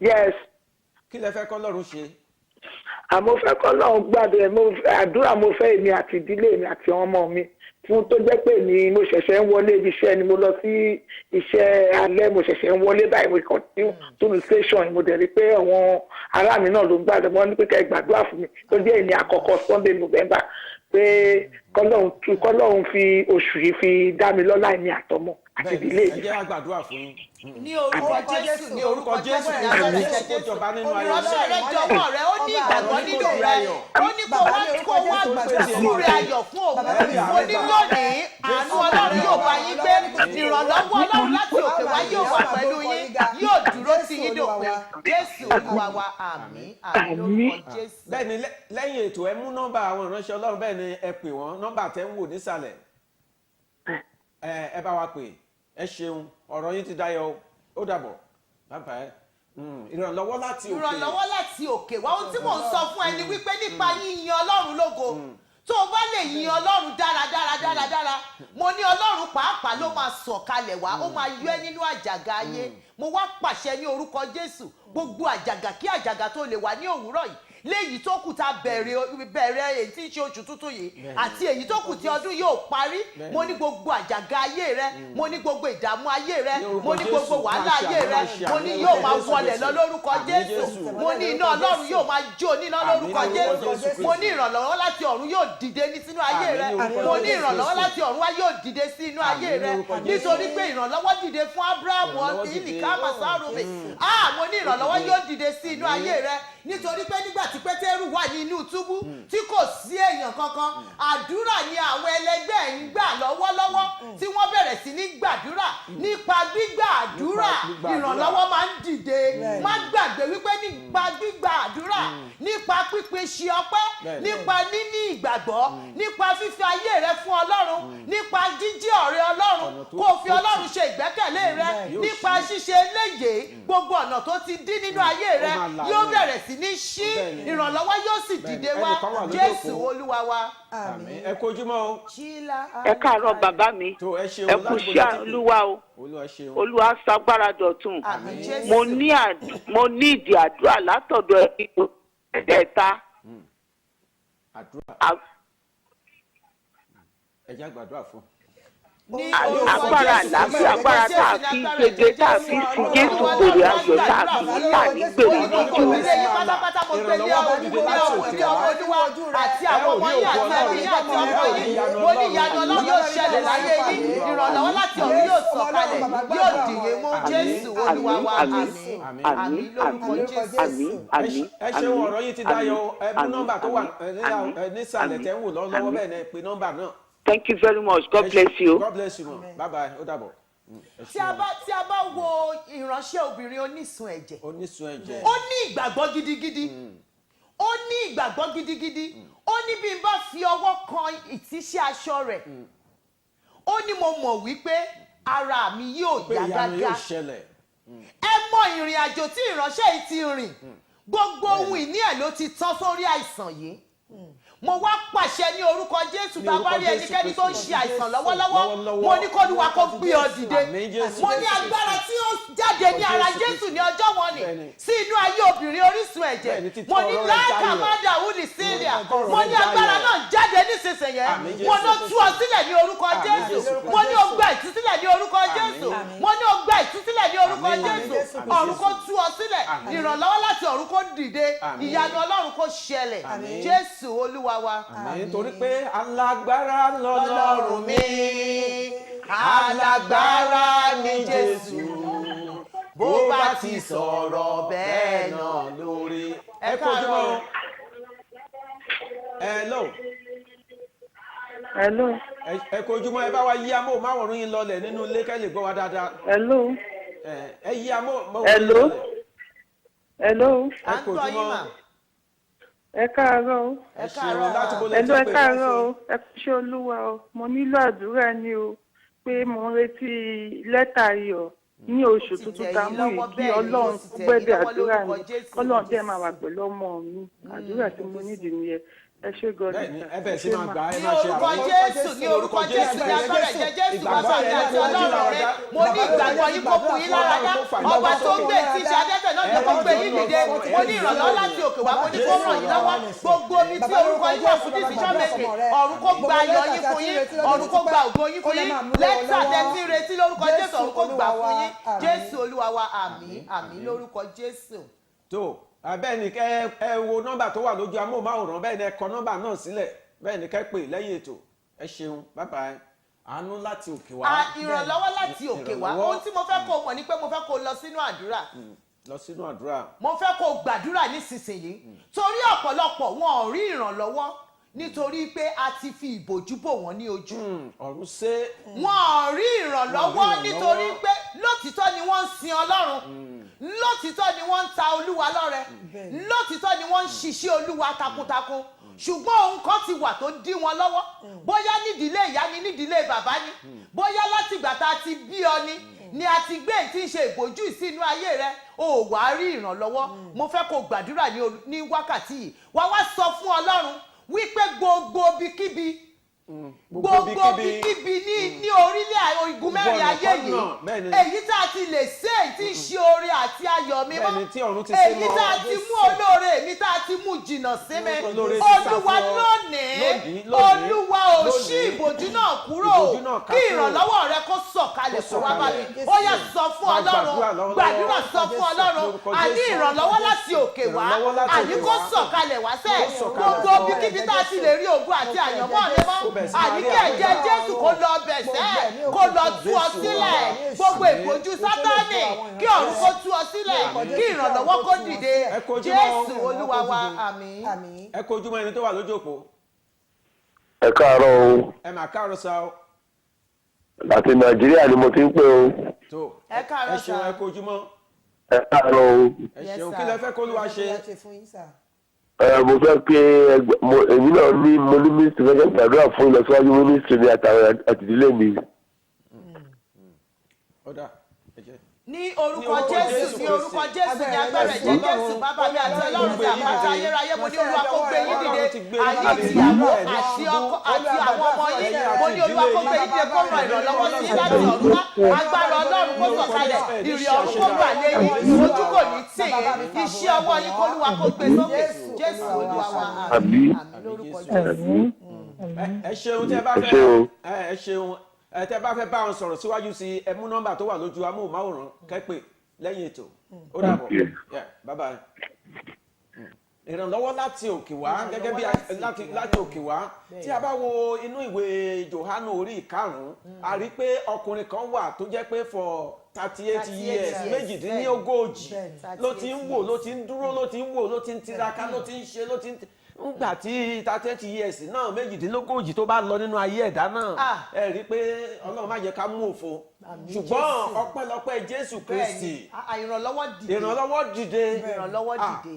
[SPEAKER 4] yes.
[SPEAKER 3] kí lẹ fẹ́ kọ́ lọ́run ṣe.
[SPEAKER 4] àmọ́ fẹ́ kọ́ lọ́run gbàdúrà àdúrà mo fẹ́ èmi àti ìdílé mi àti ọmọ mi fún tó jẹ́ pé ni mo ṣẹ̀ṣẹ̀ ń wọlé ibi iṣẹ́ ni mo lọ sí iṣẹ́ alẹ́ mo ṣẹ̀ṣẹ̀ ń wọlé báyìí mo kàn tún station mo dẹ̀ rí pé àwọn ará mi náà ló ń gbàdúrà mo ní pé ká gbàdúrà fún mi tó jẹ́ ìní àkọ́kọ́ Sunday November pé kọ́lọ́run fi oṣù yìí fi dá mi lọ́lá èmi àtọmọ àti ìdílé mi.
[SPEAKER 3] ẹ jẹ́ àgbàdúrà fún yín.
[SPEAKER 1] ní orúkọ Jésù ní orúkọ Jésù ní
[SPEAKER 3] àmín
[SPEAKER 1] Jésù
[SPEAKER 3] kó jọba nínú ayé
[SPEAKER 1] olùránṣẹ́ rẹ jọ̀wọ́ rẹ ó ní ìgbàgbọ́ nínú rẹ ó ní kó wá súre ayọ̀ fún òun ó ní lónìí àánú Ọlọ́run yóò bá yín gbé ìrànlọ́wọ́ Ọlọ́run láti òkè wá yóò wà pẹ̀lú yín yóò dúró tì yín dòpin Jésù Olúwa wa àmín àmín lórúkọ Jésù.
[SPEAKER 3] bẹ́ẹ̀ ni lẹ́yìn ètò ẹ mú nọ́mbà àwọn ìránṣẹ́ Ọlọ́run bẹ́ẹ̀ ni ẹ pè wọ́n nọ́mbà tẹ́ ń wò nísàlẹ̀ ẹ bá wa pè ẹ ṣeun ọ̀rọ̀ yín ti dayọ̀ ó dàbọ̀ bàbá ẹ ìrànlọ́wọ́ láti òkè.
[SPEAKER 1] ìrànlọ́wọ́ láti òkè wá ohun tí mò ń sọ fún ẹni wípé nípa yíyan Ọlọ́run lógo tó o bá lè yin ọlọ́run dáradára mo ní ọlọ́run pàápàá ló máa sọ̀kalẹ̀ wá ó máa yọ ẹ́ nínú àjàgà ayé mo wá pàṣẹ ní orúkọ Jésù gbogbo àjàgà kí àjàgà tó lè wà ní òwúrọ̀ yìí léyìí tó kù tá bẹ̀rẹ̀ èyí tí ń ṣe oṣù tuntun yìí àti èyí tó kù tí ọdún yóò parí mo ní gbogbo àjàgà ayé rẹ mo ní gbogbo ìdààmú ayé rẹ mo ní gbogbo wàhálà ayé rẹ mo ní yóò máa wọlẹ̀ lọ lórúkọ Jésù mo ní iná Ọlọ́run yóò máa jó níná lórúkọ Jésù mo ní ìrànlọ́wọ́ láti ọ̀run yóò dìde ní sínú ayé rẹ mo ní ìrànlọ́wọ́ láti ọ̀run wá yóò dìde sí inú ayé rẹ nítorí pé ìrànlọ́wọ́ dìde fún Ábúráhámù ọtí nìkámà sáròmè mo ní ìrànlọ́wọ́ yóò dìde sí inú ayé rẹ nítorí pé nígbà tí Pétérù wà ní inú túbú tí kò sí èèyàn kankan àdúrà ni àwọn ẹlẹgbẹ́ ń gbà lọ́wọ́lọ́wọ́ tí wọ́n bẹ̀rẹ̀ sí ní gbàdúrà nípa gbígbà àdúrà ìrànlọ́wọ́ máa ń dìde má gbàgbé wípé nípa gbígbà àdúrà nípa pípín ṣe ọpẹ́ nípa níní ìgbàgbọ́ nípa fífi ayé rẹ fún Ọlọ́run nípa jíjí ọ̀rẹ́ Ọlọ́run kó fi Ọlọ́run ṣe ìgbẹ́kẹ̀lé rẹ nípa ṣíṣe eléyìí gbogbo ọ̀nà tó ti dí nínú ayé rẹ yóò bẹ̀rẹ̀ sí ní ṣí ìrànlọ́wọ́ yóò sì dìde wá Jésù Olúwa wa.
[SPEAKER 3] Àmín. Ẹ kojúmọ́ o.
[SPEAKER 4] Ẹ káàárọ̀ bàbá mi ẹ kú iṣẹ́ Olúwa o Olúwa ṣagbára dọ̀tun mo ní ìdí àdúrà látọ̀dọ̀ ẹ̀ẹ́dẹ́ta.
[SPEAKER 3] Ẹ jẹ́ gbàdúrà fún.
[SPEAKER 4] agbára àlàáfíà agbára tá a fi gbèdé tá a fi sí Jésù gbòòrò ayọ̀ tá a fi tà ní gbèrè níjú.
[SPEAKER 1] pátápátá mo gbé ní ọmọ Olúwa àti àwọn ọmọ yín àti ẹbí yín àti ọmọ yín mo ní ìyanu Ọlọ́run yóò ṣẹlẹ̀ láyé yín ìrànlọ́wọ́ láti ọ̀run yóò sọ̀kalẹ̀ yóò dìde mú Jésù Olúwa wa àmín àmín lórúkọ Jésù.
[SPEAKER 3] ẹ ṣe ọ̀rọ̀ yìí ti dayọ̀ ẹ mú nọ́mbà tó wà nísàlẹ̀ tẹ́ ń wò lọ́wọ́ bẹ́ẹ̀ ni pé nọ́mbà náà.
[SPEAKER 4] Thank you very much. God bless you.
[SPEAKER 3] God bless you, ma. Bye bye. Ó dàbọ̀.
[SPEAKER 1] Tí a bá wo ìránṣẹ́ obìnrin onísun ẹ̀jẹ̀.
[SPEAKER 3] Onísun ẹ̀jẹ̀.
[SPEAKER 1] Ó ní ìgbàgbọ́ gidigidi. Ó ní ìgbàgbọ́ gidigidi. Ó ní bí n bá fi ọwọ́ kan ìtísí aṣọ rẹ̀. Ó ní mo mọ̀ wípé ara mi yóò yá gágá. Ẹ mọ ìrìn àjò tí ìránṣẹ́ yìí ti rìn. Gbogbo ohun ìní ẹ̀ ló ti tán sórí àìsàn yìí. Mo wá pàṣẹ ní orúkọ Jésù tá a bá rí ẹnikẹ́ni tó ń ṣe àìsàn lọ́wọ́lọ́wọ́ mo ní k'Olúwa kó gbé ọ dìde mo ní agbára tí ó jáde ní ara Jésù ní ọjọ́ wọn ni sí inú ayé obìnrin orísun ẹ̀jẹ̀ mo ní láàkà mádà wúni sílẹ̀ mo ní agbára náà jáde nísinsìnyí mo ní ó tú ọ sílẹ̀ ní orúkọ Jésù mo ní ó gba ìtúsílẹ̀ ní orúkọ Jésù mo ní ó gba ìtúsílẹ̀ ní orúkọ Jésù ọ̀run kó tú ọ sílẹ̀ ìrànlọ́wọ́ láti ọ̀run kó dìde ìyanu Ọlọ́run kó ṣẹlẹ̀ Jésù Olúwa wa.
[SPEAKER 3] Nítorí pé alágbára lọ́lọ́run mi
[SPEAKER 1] alágbára ni Jésù bó bá ti sọ̀rọ̀ bẹ́ẹ̀ náà lórí.
[SPEAKER 3] Ẹ kojúmọ́. Hello.
[SPEAKER 4] Hello.
[SPEAKER 3] Ẹ kojúmọ́ ẹ bá wa yí amóhùnmáwòrán yín lọlẹ̀ nínú ilé kẹ́ lè gbọ́ wa dáadáa.
[SPEAKER 4] Hello.
[SPEAKER 3] Ẹ yí amóhùnmáwòrán yín lọlẹ̀.
[SPEAKER 4] Hello.
[SPEAKER 1] À ń tọ́ yín mà.
[SPEAKER 4] Ẹ káàárọ̀ o.
[SPEAKER 1] Ẹ káàárọ̀
[SPEAKER 3] láti bó lẹ
[SPEAKER 4] Hello,
[SPEAKER 3] jẹ́
[SPEAKER 4] ẹ
[SPEAKER 3] pé
[SPEAKER 4] káàárọ̀ o. Ẹ kú iṣẹ́ Olúwa o. Mo nílò àdúrà ni o pé mo ń retí lẹ́tà ayọ̀ ní oṣù tuntun tá a mú yìí kí Ọlọ́run gbẹ́dẹ̀ àdúrà mi Ọlọ́run dẹ̀ máa wà pẹ̀lú ọmọ mi àdúrà tí mo nídìí nìyẹn. Ẹ ṣé gọdọ.
[SPEAKER 3] Ẹ bẹ̀rẹ̀ sí máa gbà ẹ
[SPEAKER 1] ní
[SPEAKER 3] máa ṣe
[SPEAKER 1] orúkọ Jésù ní orúkọ Jésù ní agbára ẹ̀jẹ̀ Jésù bàbá mi àti Ọlọ́run rẹ mo ní ìgbàgbọ́ yín kó fún yín lára dá ọba tó ń gbé tí ìṣe adẹ́tẹ̀ náà jẹ́ kó gbé yín dìde mo ní ìrànlọ́wọ́ láti òkè wá mo ní kó ràn yín lọ́wọ́ gbogbo omi tí orúkọ yín wà fún decision making ọ̀run kó gba ayọ̀ yín fún yín ọ̀run kó gba ògo yín fún yín lẹ́tà tẹ́tí retí lórúkọ Jésù ọ̀run kó gbà fún yín Jésù Olúwa wa àmín àmín lórúkọ Jésù.
[SPEAKER 3] tó bẹ́ẹ̀ ni ẹ wo nọ́mbà tó wà lójú amóhùnmáwòrán bẹ́ẹ̀ ni ẹ kọ nọ́mbà náà sílẹ̀ bẹ́ẹ̀ ni kẹ́ pè lẹ́yìn ètò ẹ ṣeun bye bye àánú láti òkè wá.
[SPEAKER 1] ìrànlọ́wọ́ láti òkè wá ohun tí mo fẹ́ kó o mọ̀ ni pé mo fẹ́ kó o lọ sínú àdúrà.
[SPEAKER 3] lọ sínú àdúrà.
[SPEAKER 1] mo fẹ́ kó o gbàdúrà nísinsìnyí torí ọ̀pọ̀lọpọ̀ wọn ò rí ìrànlọ́wọ́ nítorí pé a ti fi ìbòjú bò wọ́n ní ojú.
[SPEAKER 3] ọ̀run ṣe.
[SPEAKER 1] wọn ò rí ìrànlọ́wọ́ nítorí pé lótìtọ́ ni wọ́n ń sin Ọlọ́run lótìtọ́ ni wọ́n ń ta Olúwa lọ́rẹ lótìtọ́ ni wọ́n ń ṣiṣẹ́ Olúwa takuntakun ṣùgbọ́n ohun kan ti wà tó dí wọn lọ́wọ́ bóyá nídìílé ìyá ni nídìílé bàbá ni bóyá látìgbà tá a ti bí ọ ni a ti gbé tí ń ṣe ìbòjú sínú ayé rẹ o wà á rí ìrànlọ́wọ́ mo fẹ́ kó gbàdúrà ní wákàtí yìí wá sọ fún Ọlọ́run wípé gbogbo bíkíbi gbogbo bíkíbi ní orílẹ̀ igun mẹ́rin ayé yìí èyí tá a ti lè ṣe èyí tí ń ṣe oore àti ayọ̀ mi mọ́ èyí tá a ti mú olóore mi tá a ti mú jìnnà sí mi olúwa lónìí olúwa ò ṣí ìbòjú náà kúrò kí ìrànlọ́wọ́ rẹ kó sọ̀kalẹ̀ fún wa bá mi ó yá sọ fún ọlọ́run gbàdúrà sọ fún ọlọ́run àní ìrànlọ́wọ́ láti òkè wá àní kó sọ̀kalẹ̀ wá sẹ́ gbogbo bíkíbi tá a ti lè rí ògo àti àyànmọ́ mi mọ́ àní kí ẹ̀jẹ̀ Jésù kó lọ bẹ̀sẹ̀ kó lọ tú ọ sílẹ̀ gbogbo ìbòjú Sátánì kí ọ̀run kó tú ọ sílẹ̀ kí ìrànlọ́wọ́ kó dìde Jésù olúwa wa àmín.
[SPEAKER 3] ẹ kojú mọ́ ẹni tó wà lójú òpó.
[SPEAKER 5] ẹ káàárọ̀ o.
[SPEAKER 3] ẹ mà káàárọ̀ sá o.
[SPEAKER 5] láti Nàìjíríà ni mo ti ń pè o.
[SPEAKER 3] tó
[SPEAKER 1] ẹ káàárọ̀ sá.
[SPEAKER 3] ẹ ṣeun ẹ kojú mọ́.
[SPEAKER 5] ẹ káàárọ̀ o.
[SPEAKER 3] ẹ ṣeun kí lẹ fẹ́ kó Olúwa ṣe.
[SPEAKER 5] mo fẹ́ pé èmi náà ní mo ní mínísítì fẹ́ gbàdúrà fún ìlọsíwájú mínísítì mi àtàwọn àtìdílé mi.
[SPEAKER 1] ní orúkọ Jésù ní orúkọ Jésù ní agbára ẹ̀jẹ̀ Jésù bàbá mi àti Ọlọ́run tí àpáta ayérayé mo ní Olúwa kó gbé yín dìde àní ìtìyàwó àti ọkọ àti àwọn ọmọ yín mo ní Olúwa kó gbé yín dìde kó ràn ìrànlọ́wọ́ sí láti ọ̀run wá agbára Ọlọ́run kó sọ̀kalẹ̀ ìrì ọ̀run kó gbà lé yín ojú kò ní tì yín iṣẹ́ ọwọ́ yín kó Olúwa kó gbé sókè Jésù Olúwa wa àmín lórúkọ Jésù.
[SPEAKER 3] ẹ ṣeun tẹ́ bá fẹ́ ẹ ṣeun tẹ́ bá fẹ́ bá wọn sọ̀rọ̀ síwájú sí ẹ mú nọ́mbà tó wà lójú amóhùnmáwòrán kẹ́pẹ́ lẹ́yìn ètò ó dàbọ̀ bàbá ìrànlọ́wọ́ láti òkè wá gẹ́gẹ́ bí láti òkè wá tí a bá wo inú ìwé Jòhánù orí ìkarùn-ún a rí pé ọkùnrin kan wà tó jẹ́ pé for 38 years méjìdínlógójì ló ti ń wò ló ti ń dúró ló ti ń wò ló ti ń tiraka ló ti ń ṣe ló ti ń ngbà tí 38 years náà méjìdínlógójì tó bá lọ nínú ayé ẹ̀dá náà ẹ rí i pé Ọlọ́run má jẹ́ ká mú òfo ṣùgbọ́n ọpẹ́lọpẹ́ Jésù Kristi ìrànlọ́wọ́ dìde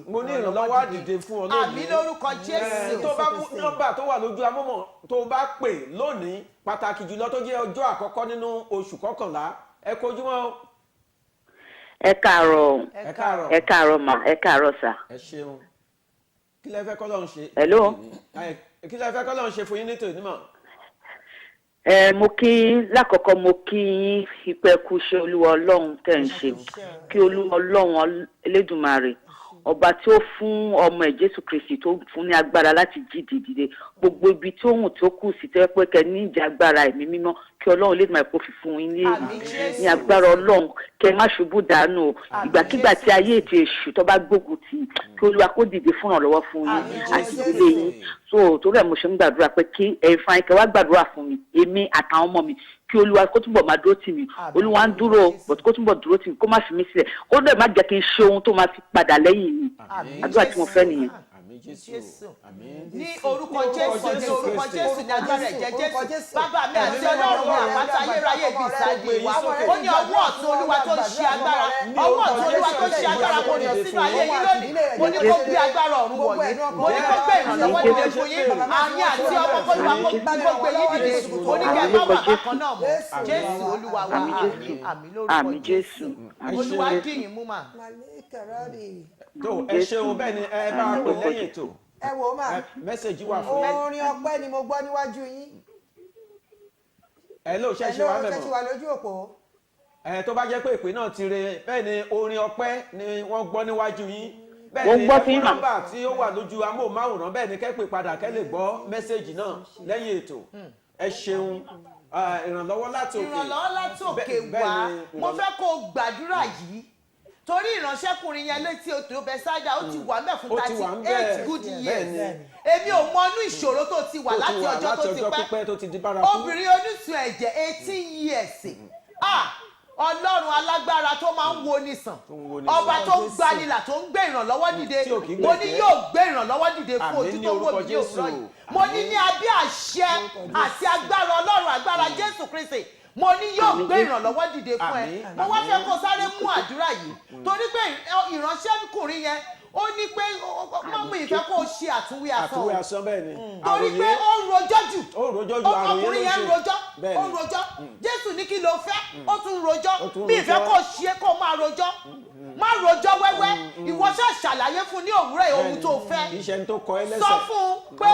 [SPEAKER 3] mo ní ìrànlọ́wọ́ dìde fún ọ lónìí
[SPEAKER 1] àmín lórúkọ Jésù
[SPEAKER 3] tó bá mú nọ́mbà tó wà lójú amómọ̀ tó bá pè lónìí pàtàkì jùlọ tó jẹ́ ọjọ́ àkọ́kọ́ nínú oṣù kọkànlá ẹ kojú mọ́.
[SPEAKER 6] ẹ káàárọ̀ ẹ káàárọ̀ mà ẹ káàárọ̀ sà.
[SPEAKER 3] ẹ ṣeun kí lẹ fẹ́ k'Ọlọ́run ṣe.
[SPEAKER 6] hello.
[SPEAKER 3] kí lẹ fẹ́ k'Ọlọ́run ṣe fún yín nítorí nímọ̀.
[SPEAKER 6] mo kí lákọ̀ọ́kọ́ mo kí yín ìpẹ́ kú ṣe Olúwa Ọlọ́run tẹ̀ ń ṣe kí Olúwa Ọlọ́run Elédùmarè ọba tí ó fún ọmọ ẹ̀ Jésù Kristi tó fún ní agbára láti jí dìde gbogbo ibi tí òun tó kù sí tẹ́ pé kẹ́ ní ìjà agbára ẹ̀mí mímọ́ kí Ọlọ́run Elédùmarè kó fi fún yín ní agbára Ọlọ́run kẹ́ má ṣubú dànù ìgbàkigbà tí ayé ètò èṣù tó bá gbógun tì kí Olúwa kó dìde fún ìrànlọ́wọ́ fún yín àti ìdílé yín so torí ẹ̀ mo ṣe ń gbàdúrà pé kí ẹ̀yin fún ayíkẹ́ wá gbàdúrà fún mi èmi àtàwọn ọmọ mi kí Olúwa kó túbọ̀ máa dúró tì mí Olúwa ń dúró but kó túbọ̀ dúró tì mí kó má fi mí sílẹ̀ kó dẹ̀ má jẹ́ kí n ṣe ohun tó máa fi padà lẹ́yìn mi àdúrà tí mo fẹ́ nìyẹn.
[SPEAKER 1] ní orúkọ Jésù ní orúkọ Jésù ní agbára ẹ̀jẹ̀ Jésù bàbá mi àti Ọlọ́run ní àpáta ayérayé ibi ìsáde wa ó ní ọwọ́ ọ̀tún Olúwa tó ń ṣe agbára ọwọ́ ọ̀tún Olúwa tó ń ṣe agbára mo yàn sínú ayé yín lónìí mo ní kó gbé agbára ọ̀run wọ̀nyí mo ní kó gbé ìrànlọ́wọ́ dìde fún yín àyín àti ọmọ kó Olúwa kó gbé yín dìde mo ní kẹ́ ẹ má wà bákan náà mọ́ Jésù Olúwa wa àmín lórúkọ Jésù Olúwa dì yín mú mà.
[SPEAKER 3] tó ẹ ṣeun bẹ́ẹ̀ ni ẹ bá pè lẹ́yìn ètò
[SPEAKER 2] ẹ wò ó mà
[SPEAKER 3] mẹ́sẹ̀jì wà fún yín.
[SPEAKER 2] orin ọpẹ́ ni mo gbọ́ níwájú yín.
[SPEAKER 3] ẹ ló ṣe ṣe wá mẹ́mọ́.
[SPEAKER 2] ṣe ṣe wà lójú òpó.
[SPEAKER 3] tó bá jẹ́ pé ìpè náà ti re bẹ́ẹ̀ ni orin ọpẹ́ ni wọ́n gbọ́ níwájú yín.
[SPEAKER 6] wọ́n gbọ́ sí mà.
[SPEAKER 3] nọ́mbà tí ó wà lójú amóhùnmáwòrán bẹ́ẹ̀ ni kẹ́ pè padà kẹ́ lè gbọ́ mẹ́sẹ̀jì náà lẹ́yìn ètò ẹ ṣeun ìrànlọ́wọ́ láti òkè.
[SPEAKER 1] ìrànlọ́wọ́ láti òkè wá mo fẹ́ kó gbàdúrà yìí torí ìránṣẹ́kùnrin yẹn létí odò Bẹ́sáídà ó ti wà mẹ́ fún 38 good years èmi ò mọ inú ìṣòro tó ti wà láti ọjọ́ tó ti pẹ́ obìnrin onísun ẹ̀jẹ̀ 18 years Ọlọ́run alágbára tó máa ń wo ni sàn ọba tó ń gbanilà tó ń gbé ìrànlọ́wọ́ dìde mo ní yóò gbé ìrànlọ́wọ́ dìde fún ojú tó wò mí ní òwúrọ̀ yìí mo ní ní abẹ́ àṣẹ àti agbára Ọlọ́run agbára Jésù Kristi mo ní yóò gbé ìrànlọ́wọ́ dìde fún ẹ mo wá fẹ́ kó sáré mú àdúrà yìí torí pé ìránṣẹ́kùnrin yẹn ó ní pé mọ́mú ìfẹ́ kó o ṣe àtúnwí asán
[SPEAKER 3] bẹ́ẹ̀ ni
[SPEAKER 1] torí pé ó ń rojọ́ jù
[SPEAKER 3] ọkùnrin
[SPEAKER 1] yẹn ń rojọ́ Jésù ní kí ló fẹ́ ó tún rojọ́ bí ìfẹ́ kó o ṣe kó o máa rojọ́ má rojọ́ wẹ́wẹ́ ìwọ ṣáà ṣàlàyé fún ní òwúrọ̀ ohun tó fẹ́
[SPEAKER 3] iṣẹ́ tó kọ ẹ lẹ́sẹ̀
[SPEAKER 1] sọ fún un pé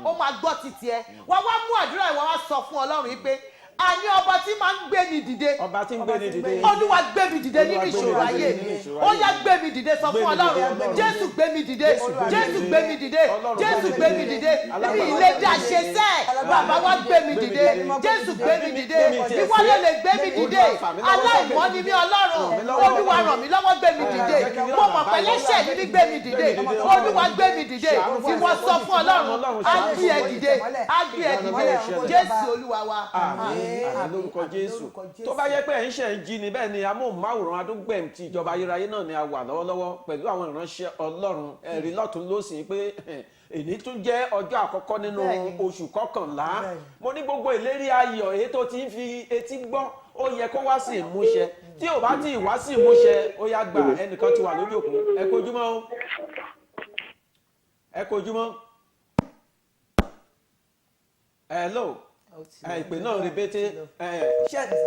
[SPEAKER 1] ó máa gbọ́ títí ẹ wá wá mú àdúrà ìwà wá sọ fún Ọlọ́run yìí pé àní ọba tí máa ń gbé mi dìde
[SPEAKER 3] ọba tí ń gbé ni dìde
[SPEAKER 1] Olúwa gbé mi dìde nínú ìṣòro ayé mi ó yá gbé mi dìde sọ fún Ọlọ́run Jésù gbé mi dìde Jésù gbé mi dìde Jésù gbé mi dìde ibi ilé dá ṣe sẹ́ bàbá wa gbé mi dìde Jésù gbé mi dìde ìwọ ló lè gbé mi dìde aláìmọ́ ni mí Ọlọ́run Olúwa ràn mí lọ́wọ́ gbé mi dìde mo mọ̀ pé lẹ́sẹ̀ mi ní gbé mi dìde Olúwa gbé mi dìde ìwọ sọ fún Ọlọ́run á gbé ẹ dìde á gbé ẹ dìde Jésù Olúwa wa.
[SPEAKER 3] lórúkọ Jésù tó bá yẹ pé ẹ̀ ń ṣe ń jí ni bẹ́ẹ̀ ni amóhùnmáwòrán adúgbẹ̀m ti ìjọba ayérayé náà ni a wà lọ́wọ́lọ́wọ́ pẹ̀lú àwọn ìránṣẹ́ Ọlọ́run ẹ̀rí lọ́tún lósì pé èyí tún jẹ́ ọjọ́ àkọ́kọ́ nínú oṣù kọkànlá mo ní gbogbo ìlérí ayọ̀ èyí tó ti ń fi etí gbọ́ ó yẹ kó wá sí ìmúṣẹ tí ò bá tí ì wá sí ìmúṣẹ ó yá gbà ẹnìkan ti wà lórí òkun ẹ kojúmọ́ o ẹ kojúmọ́ hello ìpè náà rebete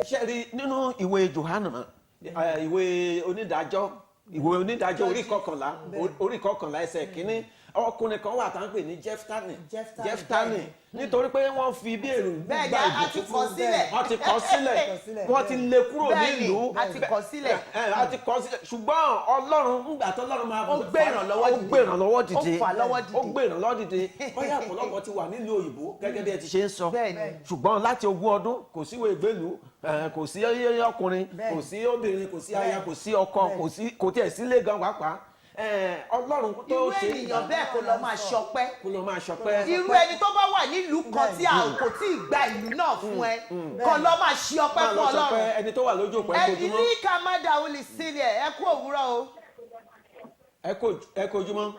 [SPEAKER 3] ṣe rí nínú ìwé Jòhánù ìwé onídàájọ́ orí kọkànlá ẹsẹ̀ kínní ọkùnrin kan wà tá à ń pè ní Jeftani nítorí pé wọ́n fi bí èrò
[SPEAKER 1] gbígbà ìbò
[SPEAKER 3] wọ́n ti kọ̀ sílẹ̀ wọ́n ti lé kúrò nílùú
[SPEAKER 1] àti kọ̀ sílẹ̀
[SPEAKER 3] ṣùgbọ́n Ọlọ́run ńgbà tó Ọlọ́run máa
[SPEAKER 1] ó gbé ìrànlọ́wọ́ dìde
[SPEAKER 3] ó gbé ìrànlọ́wọ́ dìde bóyá ọ̀pọ̀lọpọ̀ ti wà nílùú òyìnbó gẹ́gẹ́ bí ẹ ti ṣe ń sọ ṣùgbọ́n láti ogún ọdún kò síwèé ìgbélùú kò sí ọkùnrin kò sí obìnrin kò sí aya kò sí ọkọ kò tiẹ̀ sílé gan pàápàá Ọlọ́run tó ṣe
[SPEAKER 1] irú ènìyàn bẹ́ẹ̀ kó lọ máa ṣọpẹ́ irú ẹni tó bá wà nílùú kan tí a kò tí ì gba ìlú náà fún ẹ kó lọ máa ṣe ọpẹ́ fún Ọlọ́run
[SPEAKER 3] ẹni tó wà lójú òpó ẹ kojúmọ́
[SPEAKER 1] ẹni ní ká má da olè sílẹ̀ ẹ kú òwúrọ̀ o.
[SPEAKER 3] ẹ kojúmọ́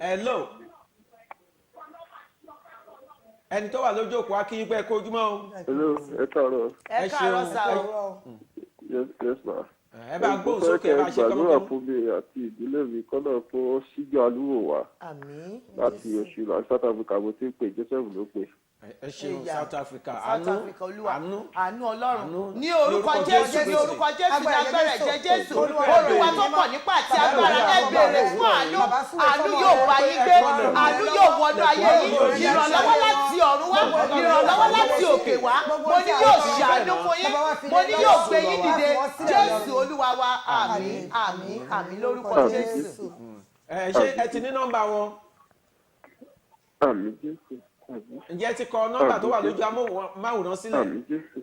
[SPEAKER 3] hello ẹni tó wà lójú òpó akínyìn pé ẹ kojúmọ́ o.
[SPEAKER 5] hello ẹ káàárọ̀.
[SPEAKER 1] ẹ káàárọ̀ sá o.
[SPEAKER 5] yes ma.
[SPEAKER 3] ẹ bá gbóhùn sókè bá ṣe kọ́mọ́kọ́.
[SPEAKER 5] mo fẹ́ gbàdúrà fún mi àti ìdílé mi kọ́nà fún síjọ́ alúwò wa láti oṣù la South Africa mo ti ń pè Joseph ló pè.
[SPEAKER 3] ẹ ṣeun South Africa
[SPEAKER 1] àánú Ọlọ́run ní orúkọ Jésù ní orúkọ Jésù ní agbára ẹ̀jẹ̀ Jésù Olúwa tó pọ̀ nípa àti agbára ẹ béèrè fún àánú yóò bá yín gbé àánú yóò wọnú ayé yín ìrànlọ́wọ́ láti ọ̀run wá ìrànlọ́wọ́ láti òkè wá mo ní yóò ṣàánú fún yín mo ní yóò gbé yín dìde Jésù Olúwa wa àmín àmín àmín lórúkọ Jésù.
[SPEAKER 3] ṣé ẹ ti ní nọ́mbà wọn.
[SPEAKER 5] àmín Jésù.
[SPEAKER 3] Ǹjẹ́ ti kọ nọ́mbà tó wà lójú amóhùnmáwòrán sílẹ̀?
[SPEAKER 5] àmín Jésù.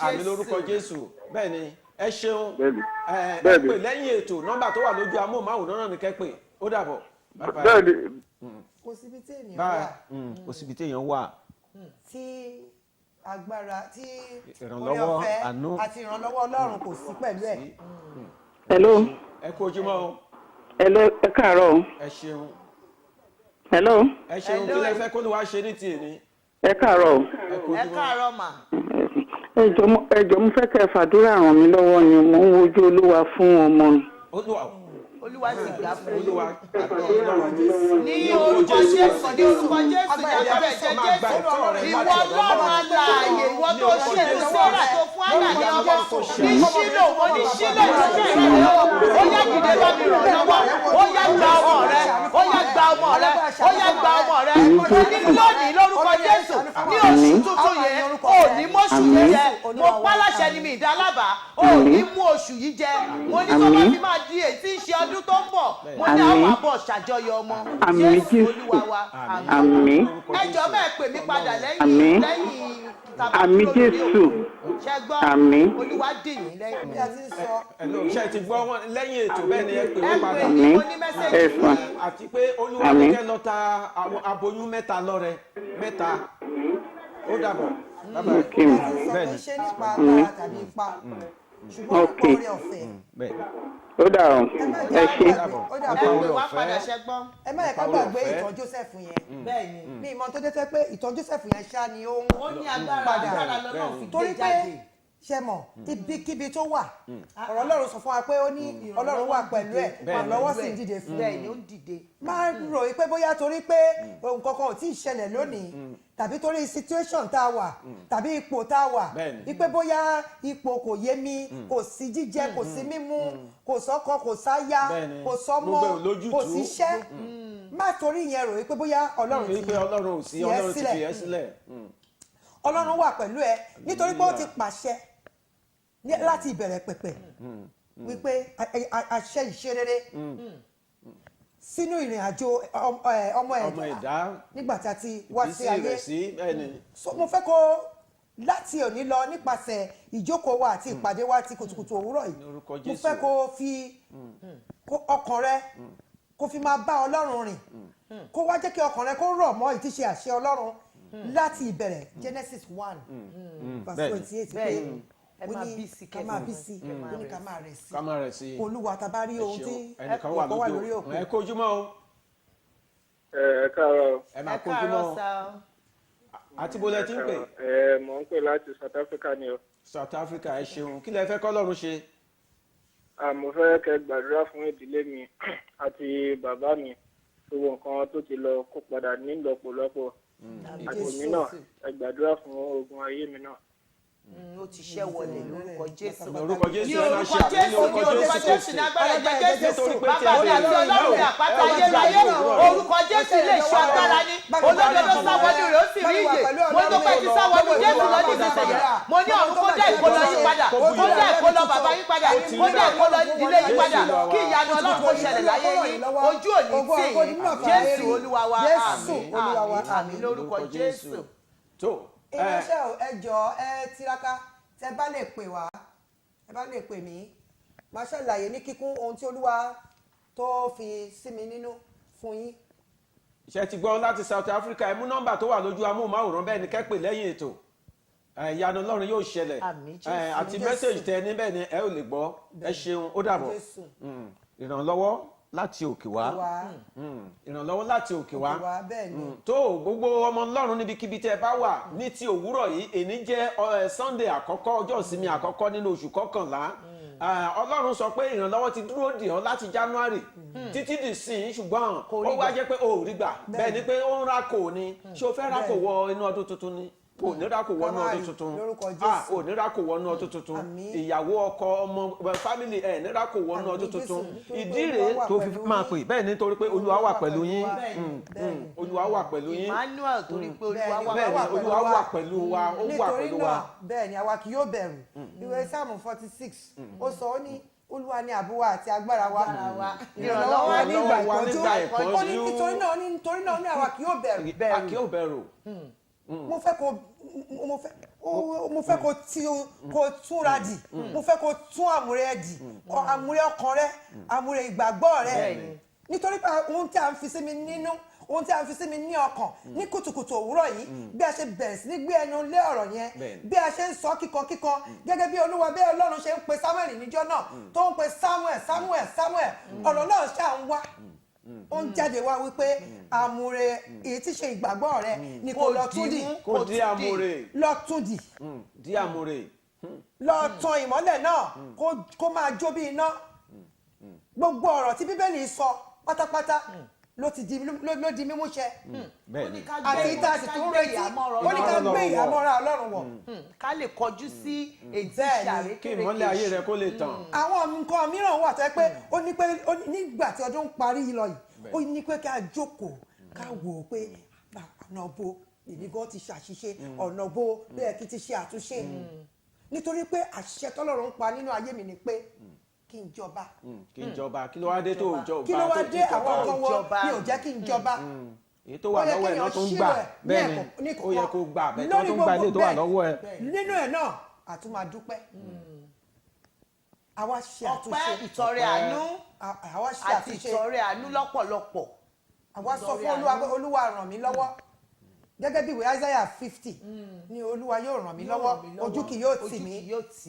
[SPEAKER 3] àmín lórúkọ Jésù bẹ́ẹ̀ ni ẹ ṣeun ẹ pè lẹ́yìn ètò nọ́mbà tó wà lójú amóhùnmáwòrán náà ni kẹ́ pè ó dàbọ̀.
[SPEAKER 5] bẹ́ẹ̀ni.
[SPEAKER 2] kò síbi tí ènìyàn wà.
[SPEAKER 3] kò síbi tí èèyàn wà.
[SPEAKER 2] tí agbára tí
[SPEAKER 3] ìrànlọ́wọ́ àánú
[SPEAKER 2] àti ìrànlọ́wọ́ Ọlọ́run kò sí pẹ̀lú ẹ̀.
[SPEAKER 6] hello.
[SPEAKER 3] ẹ kú ojúmọ́ o.
[SPEAKER 6] hello ẹ káàárọ̀ o.
[SPEAKER 3] ẹ ṣeun.
[SPEAKER 6] hello.
[SPEAKER 3] ẹ ṣeun kí lẹ fẹ́ kó ló wá ṣe ní tiẹ̀ ni.
[SPEAKER 6] ẹ káàárọ̀ o.
[SPEAKER 1] ẹ káàárọ̀ mà.
[SPEAKER 6] ẹ jọ̀ọ́ mo fẹ́ kẹ́ ẹ fàdúrà ràn mí lọ́wọ́ ni mo ń wojú Olúwa fún ọmọ mi.
[SPEAKER 1] Olúwa sì gbà fún
[SPEAKER 3] Olúwa
[SPEAKER 1] ní orúkọ Jésù ní orúkọ Jésù ní agbára ẹ̀jẹ̀ Jésù ìwọ Ọlọ́run alààyè ìwọ tó ṣe ní Sárà tó fún àlàyé ọmọ ní Ṣílò mo ní Ṣílò ìṣẹ́ rẹ ó yá dìde bá mi ràn lọ́wọ́ ó yá gba ọmọ rẹ ó yá gba ọmọ rẹ ó yá gba ọmọ rẹ ní lónìí lórúkọ Jésù ní oṣù tuntun yẹn ò ní mọ́ṣù yìí jẹ mo pa láṣẹ ni mi ìdálábà ò ní mú oṣù yìí jẹ mo ní tó bá fi máa di èyí tí ń ṣe ọdún tó ń bọ̀ mo ní àwọn àbọ̀ ṣàjọyọ̀ ọmọ Jésù Olúwa wa àmín ẹjọ́ bẹ́ẹ̀ pè mí padà lẹ́yìn
[SPEAKER 6] àmín Jésù àmín
[SPEAKER 1] Olúwa dì yín lẹ́yìn bí a ti ń sọ.
[SPEAKER 3] ṣe ti gbọ́ wọn lẹ́yìn ètò bẹ́ẹ̀ ni ẹ pè mí padà
[SPEAKER 6] àmín
[SPEAKER 3] àti pé Olúwa ní kẹ́ lọ ta aboyún mẹ́ta lọ́rẹ mẹ́ta ó dàbọ̀
[SPEAKER 2] bẹ́ẹ̀ ni ṣe nípa agbára tàbí ipa ṣùgbọ́n nípa oore ọ̀fẹ́.
[SPEAKER 6] ó dà ọ ẹ ṣe.
[SPEAKER 2] ẹ má yẹ ká gbàgbé ìtàn Joseph yẹn ní ìmọ̀ tó dé tẹ́ pé ìtàn Joseph yẹn ṣá ni ó ń
[SPEAKER 1] ní agbára lọ́nà fi gbé jáde.
[SPEAKER 2] torí pé ṣe mọ̀ ibikíbi tó wà ọ̀rọ̀ Ọlọ́run sọ fún wa pé ó ní Ọlọ́run wà pẹ̀lú ẹ̀ ìrànlọ́wọ́ sì ń dìde fún
[SPEAKER 1] bẹ́ẹ̀ ni ó ń dìde.
[SPEAKER 2] máa rò pé bóyá torí pé ohun kankan ò tí ì ṣẹlẹ̀ lónìí tàbí torí situation tá a wà tàbí ipò tá a wà wípé bóyá ipò kò yé mi kò sí jíjẹ kò sí mímu kò sọ́kọ kò sáyà kò sọ́mọ kò síṣẹ́ má torí yẹn rò wípé bóyá Ọlọ́run ti fi ẹ́ sílẹ̀ Ọlọ́run wà pẹ̀lú ẹ nítorí pé ó ti pàṣẹ láti ìbẹ̀rẹ̀ pẹ̀pẹ̀ wípé àṣẹ ìṣerere sínú ìrìn àjò ọmọ ẹ̀dá nígbà tí a ti wá sí ayé so mo fẹ́ kó láti òní lọ nípasẹ̀ ìjókòó wa àti ìpàdé wa ti kùtùkùtù òwúrọ̀ yìí mo fẹ́ kó fi ọkàn rẹ kó fi máa bá Ọlọ́run rìn kó wá jẹ́ kí ọkàn rẹ kó rọ̀ mọ́ ìtíṣe àṣẹ Ọlọ́run láti ìbẹ̀rẹ̀ Genesis 1 verse 28 pé ó ní ká máa bí sí ó ní ká máa rẹ̀ sí Olúwa tá bá rí ohun tí
[SPEAKER 3] ẹnìkan wà lórí òkú ẹ kójúmọ́ o.
[SPEAKER 7] ẹ káàárọ̀.
[SPEAKER 3] ẹ máa kójúmọ́ o. àti bó lẹ ti ń pè.
[SPEAKER 7] mò ń pè láti South Africa ni o.
[SPEAKER 3] South Africa ẹ ṣeun kí lẹ fẹ́ k'Ọlọ́run ṣe.
[SPEAKER 7] mo fẹ́ kẹ́ gbàdúrà fún ìdílé mi àti bàbá mi gbogbo nǹkan tó ti lọ kó padà ní lọ́pọ̀lọpọ̀ àti mi náà ẹ gbàdúrà fún ogun ayé mi náà.
[SPEAKER 1] ó ti ṣẹ́ wọlé lórúkọ Jésù.
[SPEAKER 3] lórúkọ Jésù
[SPEAKER 1] ní orúkọ Jésù ní agbára ẹ̀jẹ̀ Jésù bàbá mi àti Ọlọ́run ní àpáta ayérayé orúkọ Jésù ilé iṣẹ́ agbára ni olódodo sáwọ́dún rẹ̀ ó sì rí ìyè mo tó pẹ́ ti sáwọ́dún Jésù lọ ní ìsinsìnyí mo ní ọ̀run kó dá ìkólọ yín padà kó dá ìkólọ bàbá yín padà kó dá ìkólọ ìdílé yín padà kí ìyanu Ọlọ́run kó ṣẹlẹ̀ láyé yín ojú òní tì Jésù Olúwa wa àmín lórúkọ Jésù.
[SPEAKER 2] ìránṣẹ́ ẹ jọ̀ọ́ ẹ tiraka tẹ bá lè pè wá ẹ bá lè pè mí máa ṣàlàyé ní kíkún ohun tí Olúwa tó fi sí mi nínú fún yín.
[SPEAKER 3] ṣe ti gbọ́ láti South Africa ẹ mú nọ́mbà tó wà lójú amóhùnmáwòrán bẹ́ẹ̀ ni kẹ́ pè lẹ́yìn ètò ìyanu Ọlọ́run yóò ṣẹlẹ̀ àti mẹ́sẹ̀jì tẹ níbẹ̀ ni ẹ ò lè gbọ́ ẹ ṣeun ó dàbọ̀ ìrànlọ́wọ́ láti òkè wá ìrànlọ́wọ́ láti òkè wá tó gbogbo ọmọ Ọlọ́run níbikíbi tẹ́ ẹ bá wà ní ti òwúrọ̀ yìí èní jẹ́ Sunday àkọ́kọ́ ọjọ́ ìsinmi àkọ́kọ́ nínú oṣù kọkànlá Ọlọ́run sọ pé ìrànlọ́wọ́ ti dúró dè ọ́ láti January títí di sin ṣùgbọ́n ó wá jẹ́ pé o ò rí gbà bẹ́ẹ̀ ni pé ó ń rákò ni ṣé o fẹ́ rákò wọ inú ọdún tuntun ni o ní rákò wọnú ọdún tuntun o ní rákò wọnú ọdún tuntun ìyàwó ọkọ ọmọ family ẹ ní rákò wọnú ọdún tuntun ìdí rèé tó fi máa pè bẹ́ẹ̀ nítorí pé Olúwa wà pẹ̀lú yín Olúwa wà pẹ̀lú yín
[SPEAKER 1] Emmanuel torí pé
[SPEAKER 3] Olúwa wà pẹ̀lú wa ó wà pẹ̀lú wa.
[SPEAKER 2] bẹ́ẹ̀ ni àwa kì yóò bẹ̀rù ìwé Sáàmù 46 ó sọ ó ní Olúwa ni ààbò wa àti agbára wa ìrànlọ́wọ́ nígbà ìpọ́njú nítorí náà ní àwa kì yóò bẹ̀rù mo fẹ́ kó túnra dì mo fẹ́ kó tún àmúrẹ́ dì àmúrẹ́ ọkàn rẹ àmúrẹ́ ìgbàgbọ́ rẹ nítorí pé ohun tí a ń fi sí mi nínú ohun tí a ń fi sí mi ní ọkàn ní kùtùkùtù òwúrọ̀ yìí bí a ṣe bẹ̀rẹ̀ sí ní gbé ẹnu lé ọ̀rọ̀ yẹn bí a ṣe ń sọ kíkankíkan gẹ́gẹ́ bí Olúwa bí Ọlọ́run ṣe ń pe Samuel níjọ́ náà tó ń pe Samuel ọ̀rọ̀ náà ṣáà ń wá ó ń jáde wá wípé àmúre èyí tí ṣe ìgbàgbọ́ rẹ ni kò lọ tún dì
[SPEAKER 3] kò di àmúre
[SPEAKER 2] lọ tún dì
[SPEAKER 3] di àmúre
[SPEAKER 2] lọ tan ìmọ́lẹ̀ náà kó máa jó bí iná gbogbo ọ̀rọ̀ tí Bíbélì sọ pátápátá ló di mímú ṣẹ àti ìta sì tún retí ó ní ká gbé ìhámọ́ra Ọlọ́run wọ̀
[SPEAKER 1] ká lè kọjú sí ètí ìṣàrékèrèké
[SPEAKER 3] kí ìmọ́lẹ̀ ayé rẹ kó lè tàn.
[SPEAKER 2] àwọn nǹkan mìíràn wà tẹ́ pé ó ní pé nígbà tí ọdún parí lọ yìí ó ní pé ká jókòó ká wò ó pé ọ̀nà bo èmi gan ti ṣàṣìṣe ọ̀nà bo bẹ́ẹ̀ kí ti ṣe àtúnṣe nítorí pé àṣẹ tọ́lọ́run pa nínú ayé mi ni pé kí n jọba.
[SPEAKER 3] kí n jọba kí ló wá dé tó jọba
[SPEAKER 2] kí ló wá dé àwọn ọkọ wọn mi ò jẹ́ kí n jọba.
[SPEAKER 3] èyí tó wà lọ́wọ́ ẹ̀ náà tó ń gbà bẹ́ẹ̀ ni ó yẹ kó gbà bẹ́ẹ̀ tó ń gbà ilé tó wà lọ́wọ́ ẹ̀.
[SPEAKER 2] nínú ẹ̀ náà a tún máa dúpẹ́ àwa ṣe àtúnṣe
[SPEAKER 1] ọpẹ́ ìtọrẹ àánú
[SPEAKER 2] àwa ṣe
[SPEAKER 1] àti ìtọrẹ àánú lọ́pọ̀lọpọ̀.
[SPEAKER 2] àwa sọ fún Olúwa pé Olúwa ràn mí lọ́wọ́ gẹ́gẹ́ bí ìwé Isaiah 50 ni Olúwa yóò ràn mí lọ́wọ́ ojú kì yóò tì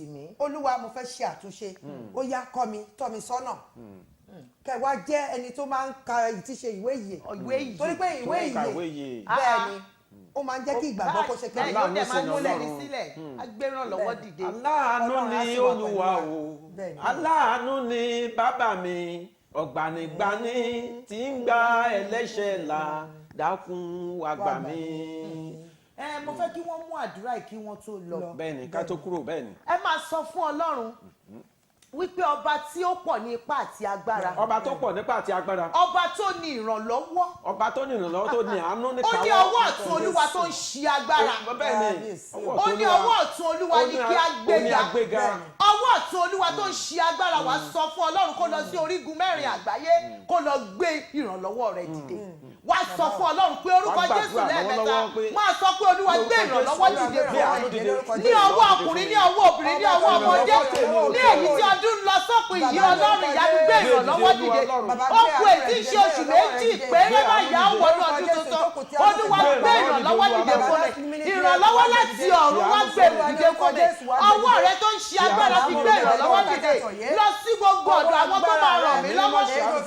[SPEAKER 2] mí Olúwa mo fẹ́ ṣe àtúnṣe ó yá kọ́ mi tọ́ mi sọ́nà kẹ́ wá jẹ́ ẹni tó máa ń ka ìtíṣe ìwé ìyè torí pé ìwé ìyè bẹ́ẹ̀ ni ó máa ń jẹ́ kí ìgbàgbọ́ kó ṣe
[SPEAKER 1] bẹ́ẹ̀
[SPEAKER 2] kí
[SPEAKER 1] yóò dẹ̀ máa múlẹ̀ ní sílẹ̀ agbérànlọ́wọ́ dìde.
[SPEAKER 3] aláàánú ni Olúwa o aláàánú ni bàbá mi ọ̀gbànigbani tí ń gba ẹlẹ́ṣẹ̀ là dákun wá gbà mí.
[SPEAKER 1] Mo fẹ́ kí wọ́n mú àdúrà yìí kí wọ́n tó lọ.
[SPEAKER 3] bẹ́ẹ̀ni ká tó kúrò bẹ́ẹ̀ni.
[SPEAKER 1] ẹ máa sọ fún Ọlọ́run wípé ọba tí ó pọ̀ ní ipá àti agbára.
[SPEAKER 3] ọba tó pọ̀ nípa àti agbára.
[SPEAKER 1] ọba tó ní ìrànlọ́wọ́.
[SPEAKER 3] ọba tó ní ìrànlọ́wọ́ tó ní àánú ní káwọ́.
[SPEAKER 1] ó ní ọwọ́ ọ̀tún Olúwa tó ń ṣi agbára.
[SPEAKER 3] bẹ́ẹ̀ni
[SPEAKER 1] ó ní ọwọ́ ọ̀tún Olúwa ní kí á gbéga. ọwọ́ ọ̀tún Olúwa tó ń ṣi agbára wá sọ fún Ọlọ́run kó lọ sí orígun mẹ́rin àgbáyé kó lọ gbé ìrànlọ́wọ́ rẹ̀ dìde. wá sọ fún Ọlọ́run pé orúkọ Jésù lẹ́ẹ̀mẹ́ta máa sọ pé Olúwa gbé ìrànlọ́wọ́ dìde fún ní ọwọ́ ọkùnrin ní ọwọ́ obìnrin ní ọwọ́ ọmọdé ní èyí tí ọdún lọ sópin yìí Ọlọ́run ìyanu gbé ìrànlọ́wọ́ dìde ó kù èyí ṣe oṣù méjì péré báyà ó wọnú ọdún tuntun Olúwa gbé ìrànlọ́wọ́ dìde fún mi ìrànlọ́wọ́ láti ọ̀run wá gbé dìde fún mi ọwọ́ rẹ tó ń ṣe agbára fi gbé ìrànlọ́wọ́ dìde lọ sí gbogbo ọ̀dọ̀ àwọn tó máa ràn mí lọ́wọ́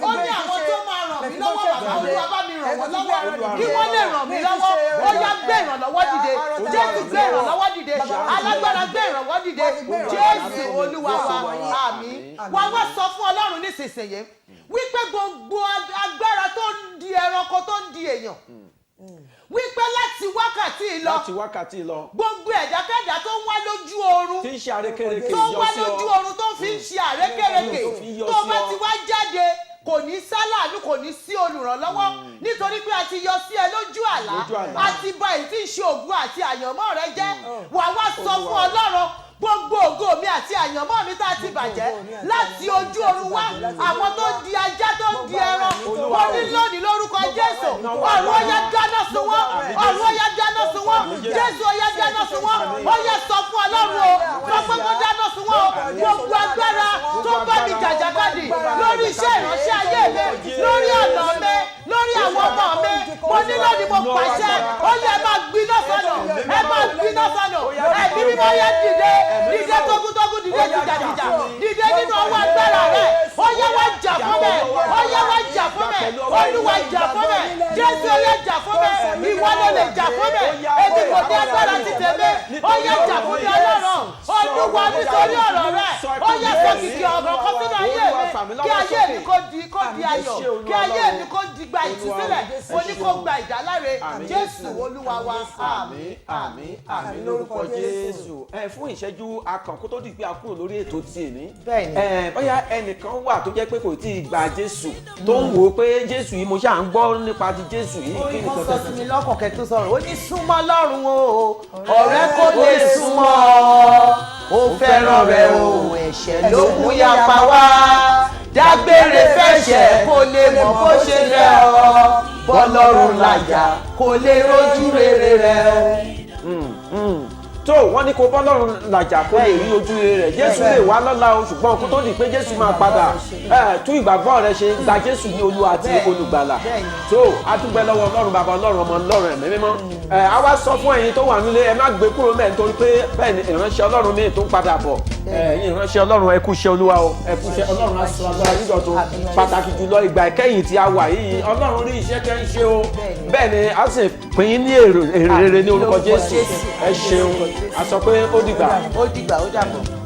[SPEAKER 1] ó ní àwọn tó máa ràn mí lọ́wọ́ bàbá Olúwa bá mi ràn wọ́n lọ́wọ́ kí wọ́n lè ràn mí lọ́wọ́ ó yá gbé ìrànlọ́wọ́ dìde Jésù gbé ìrànlọ́wọ́ dìde alágbára gbé ìrànwọ́ dìde Jésù Olúwa wa àmín wá sọ fún Ọlọ́run nísinsìnyí wípé gbogbo agbára tó ń di ẹranko tó ń di èèyàn wípé láti wákàtí lọ gbogbo ẹ̀dákẹ́dá tó ń wá lójú oorun
[SPEAKER 3] tí ń ṣe àrékérekè
[SPEAKER 1] tó ń wá lójú oorun tó fi ń ṣe àrékérekè tó bá ti wá jáde kò ní sálàánú kò ní sí olùrànlọ́wọ́ nítorí pé a ti yọ sí ẹ lójú àlá a ti bà èyí tí ń ṣe ògùn àti àyànmọ́ rẹ jẹ́ wàá wá sọ fún Ọlọ́run gbogbo ògo mi àti àyànmọ́ mi tá a ti bàjẹ́ láti ojú oorun wá àwọn tó ń di ajá tó ń di ẹran mo ní lónìí lórúkọ Jésù ọ̀run ó yá dáná sun wọ́n ọ̀run ó yá dáná sun wọ́n Jésù ó yá dáná sun wọ́n ó yá sọ fún Ọlọ́run o sọ pé kó dáná sun wọ́n o gbogbo agbára tó bá mi jàjàkadì lórí iṣẹ́ ìránṣẹ́ ayé mi lórí ọ̀nà mi lórí àwọn ọmọ mi mo ní lónìí mo pàṣẹ ó yẹ ẹ máa gbiná sọnà ẹ máa gbiná sọnà ẹ̀mí mímọ́ yẹ dìde dìde tógúntógún dìde jìjàjìjà dìde nínú ọwọ́ agbára rẹ̀ ó yẹ wá jà fún mi ó yẹ wá jà fún mi Olúwa jà fún mi Jésù ó yẹ jà fún mi ìwọ ló lè jà fún mi èmi kò ní agbára ti tèmi ó yẹ jà fún mi Ọlọ́run Olúwa nítorí ọ̀rọ̀ rẹ̀ ó yẹ sọ kìkì ọ̀rọ̀ kan sínú ayé mi kí ayé mi kó di ayọ̀ kí ayé mi kó di gba ìtúsílẹ̀ mo ní kó gba ìdáláre Jésù Olúwa wa àmín
[SPEAKER 3] àmín àmín lórúkọ Jésù fún ìṣẹ́jú akàn kó tó di pé a kúrò lórí ètò tí èní. bóyá ẹnìkan wà tó jẹ́ pé kò tí ì gba Jésù tó ń wò ó pé Jésù yìí mo ṣáà ń gbọ́ nípa ti Jésù yìí.
[SPEAKER 1] kí ni sọ sí mi lọ́kàn kẹ́ tó sọ̀rọ̀ ó ní súnmọ́ Ọlọ́run o ọ̀rẹ́ kò lè súnmọ́ ó fẹ́ràn rẹ̀ o ẹ̀ṣẹ̀ ló mú yapa wá dágbére fẹ́ṣẹ̀ kó lè mọ̀ bó ṣe rẹ̀ ọ́ bọ́lọ́run làjà kó lè rójú rere rẹ̀
[SPEAKER 3] tó wọ́n ní kó bọ́lọ́run làjà kó lè rí ojú rere rẹ̀ Jésù lè wá lọ́la o ṣùgbọ́n kó tó di pé Jésù máa padà tún ìgbàgbọ́ rẹ ṣe gba Jésù ní Olúwa àti olùgbàlà tó a dúpẹ́ lọ́wọ́ Ọlọ́run bàbá Ọlọ́run ọmọ Ọlọ́run ẹ̀mí mímọ́ a wá sọ fún ẹ̀yin tó wà nílé ẹ má gbé kúrò mẹ́ẹ̀ nítorí pé bẹ́ẹ̀ ni ìránṣẹ́ Ọlọ́run míì tó ń padà bọ̀ ẹ̀yin ìránṣẹ́ Ọlọ́run ẹ kú iṣẹ́ Olúwa o ẹ kú iṣẹ́ Ọlọ́run á sọ agbára yíyọ tó pàtàkì jùlọ ìgbà ìkẹyìn tí a wà yìí Ọlọ́run rí iṣẹ́ tẹ́ ń ṣe o bẹ́ẹ̀ ni a sì pín ní èrè rere ní orúkọ Jésù ẹ ṣeun a sọ pé ó dìgbà
[SPEAKER 1] ó dàbọ̀.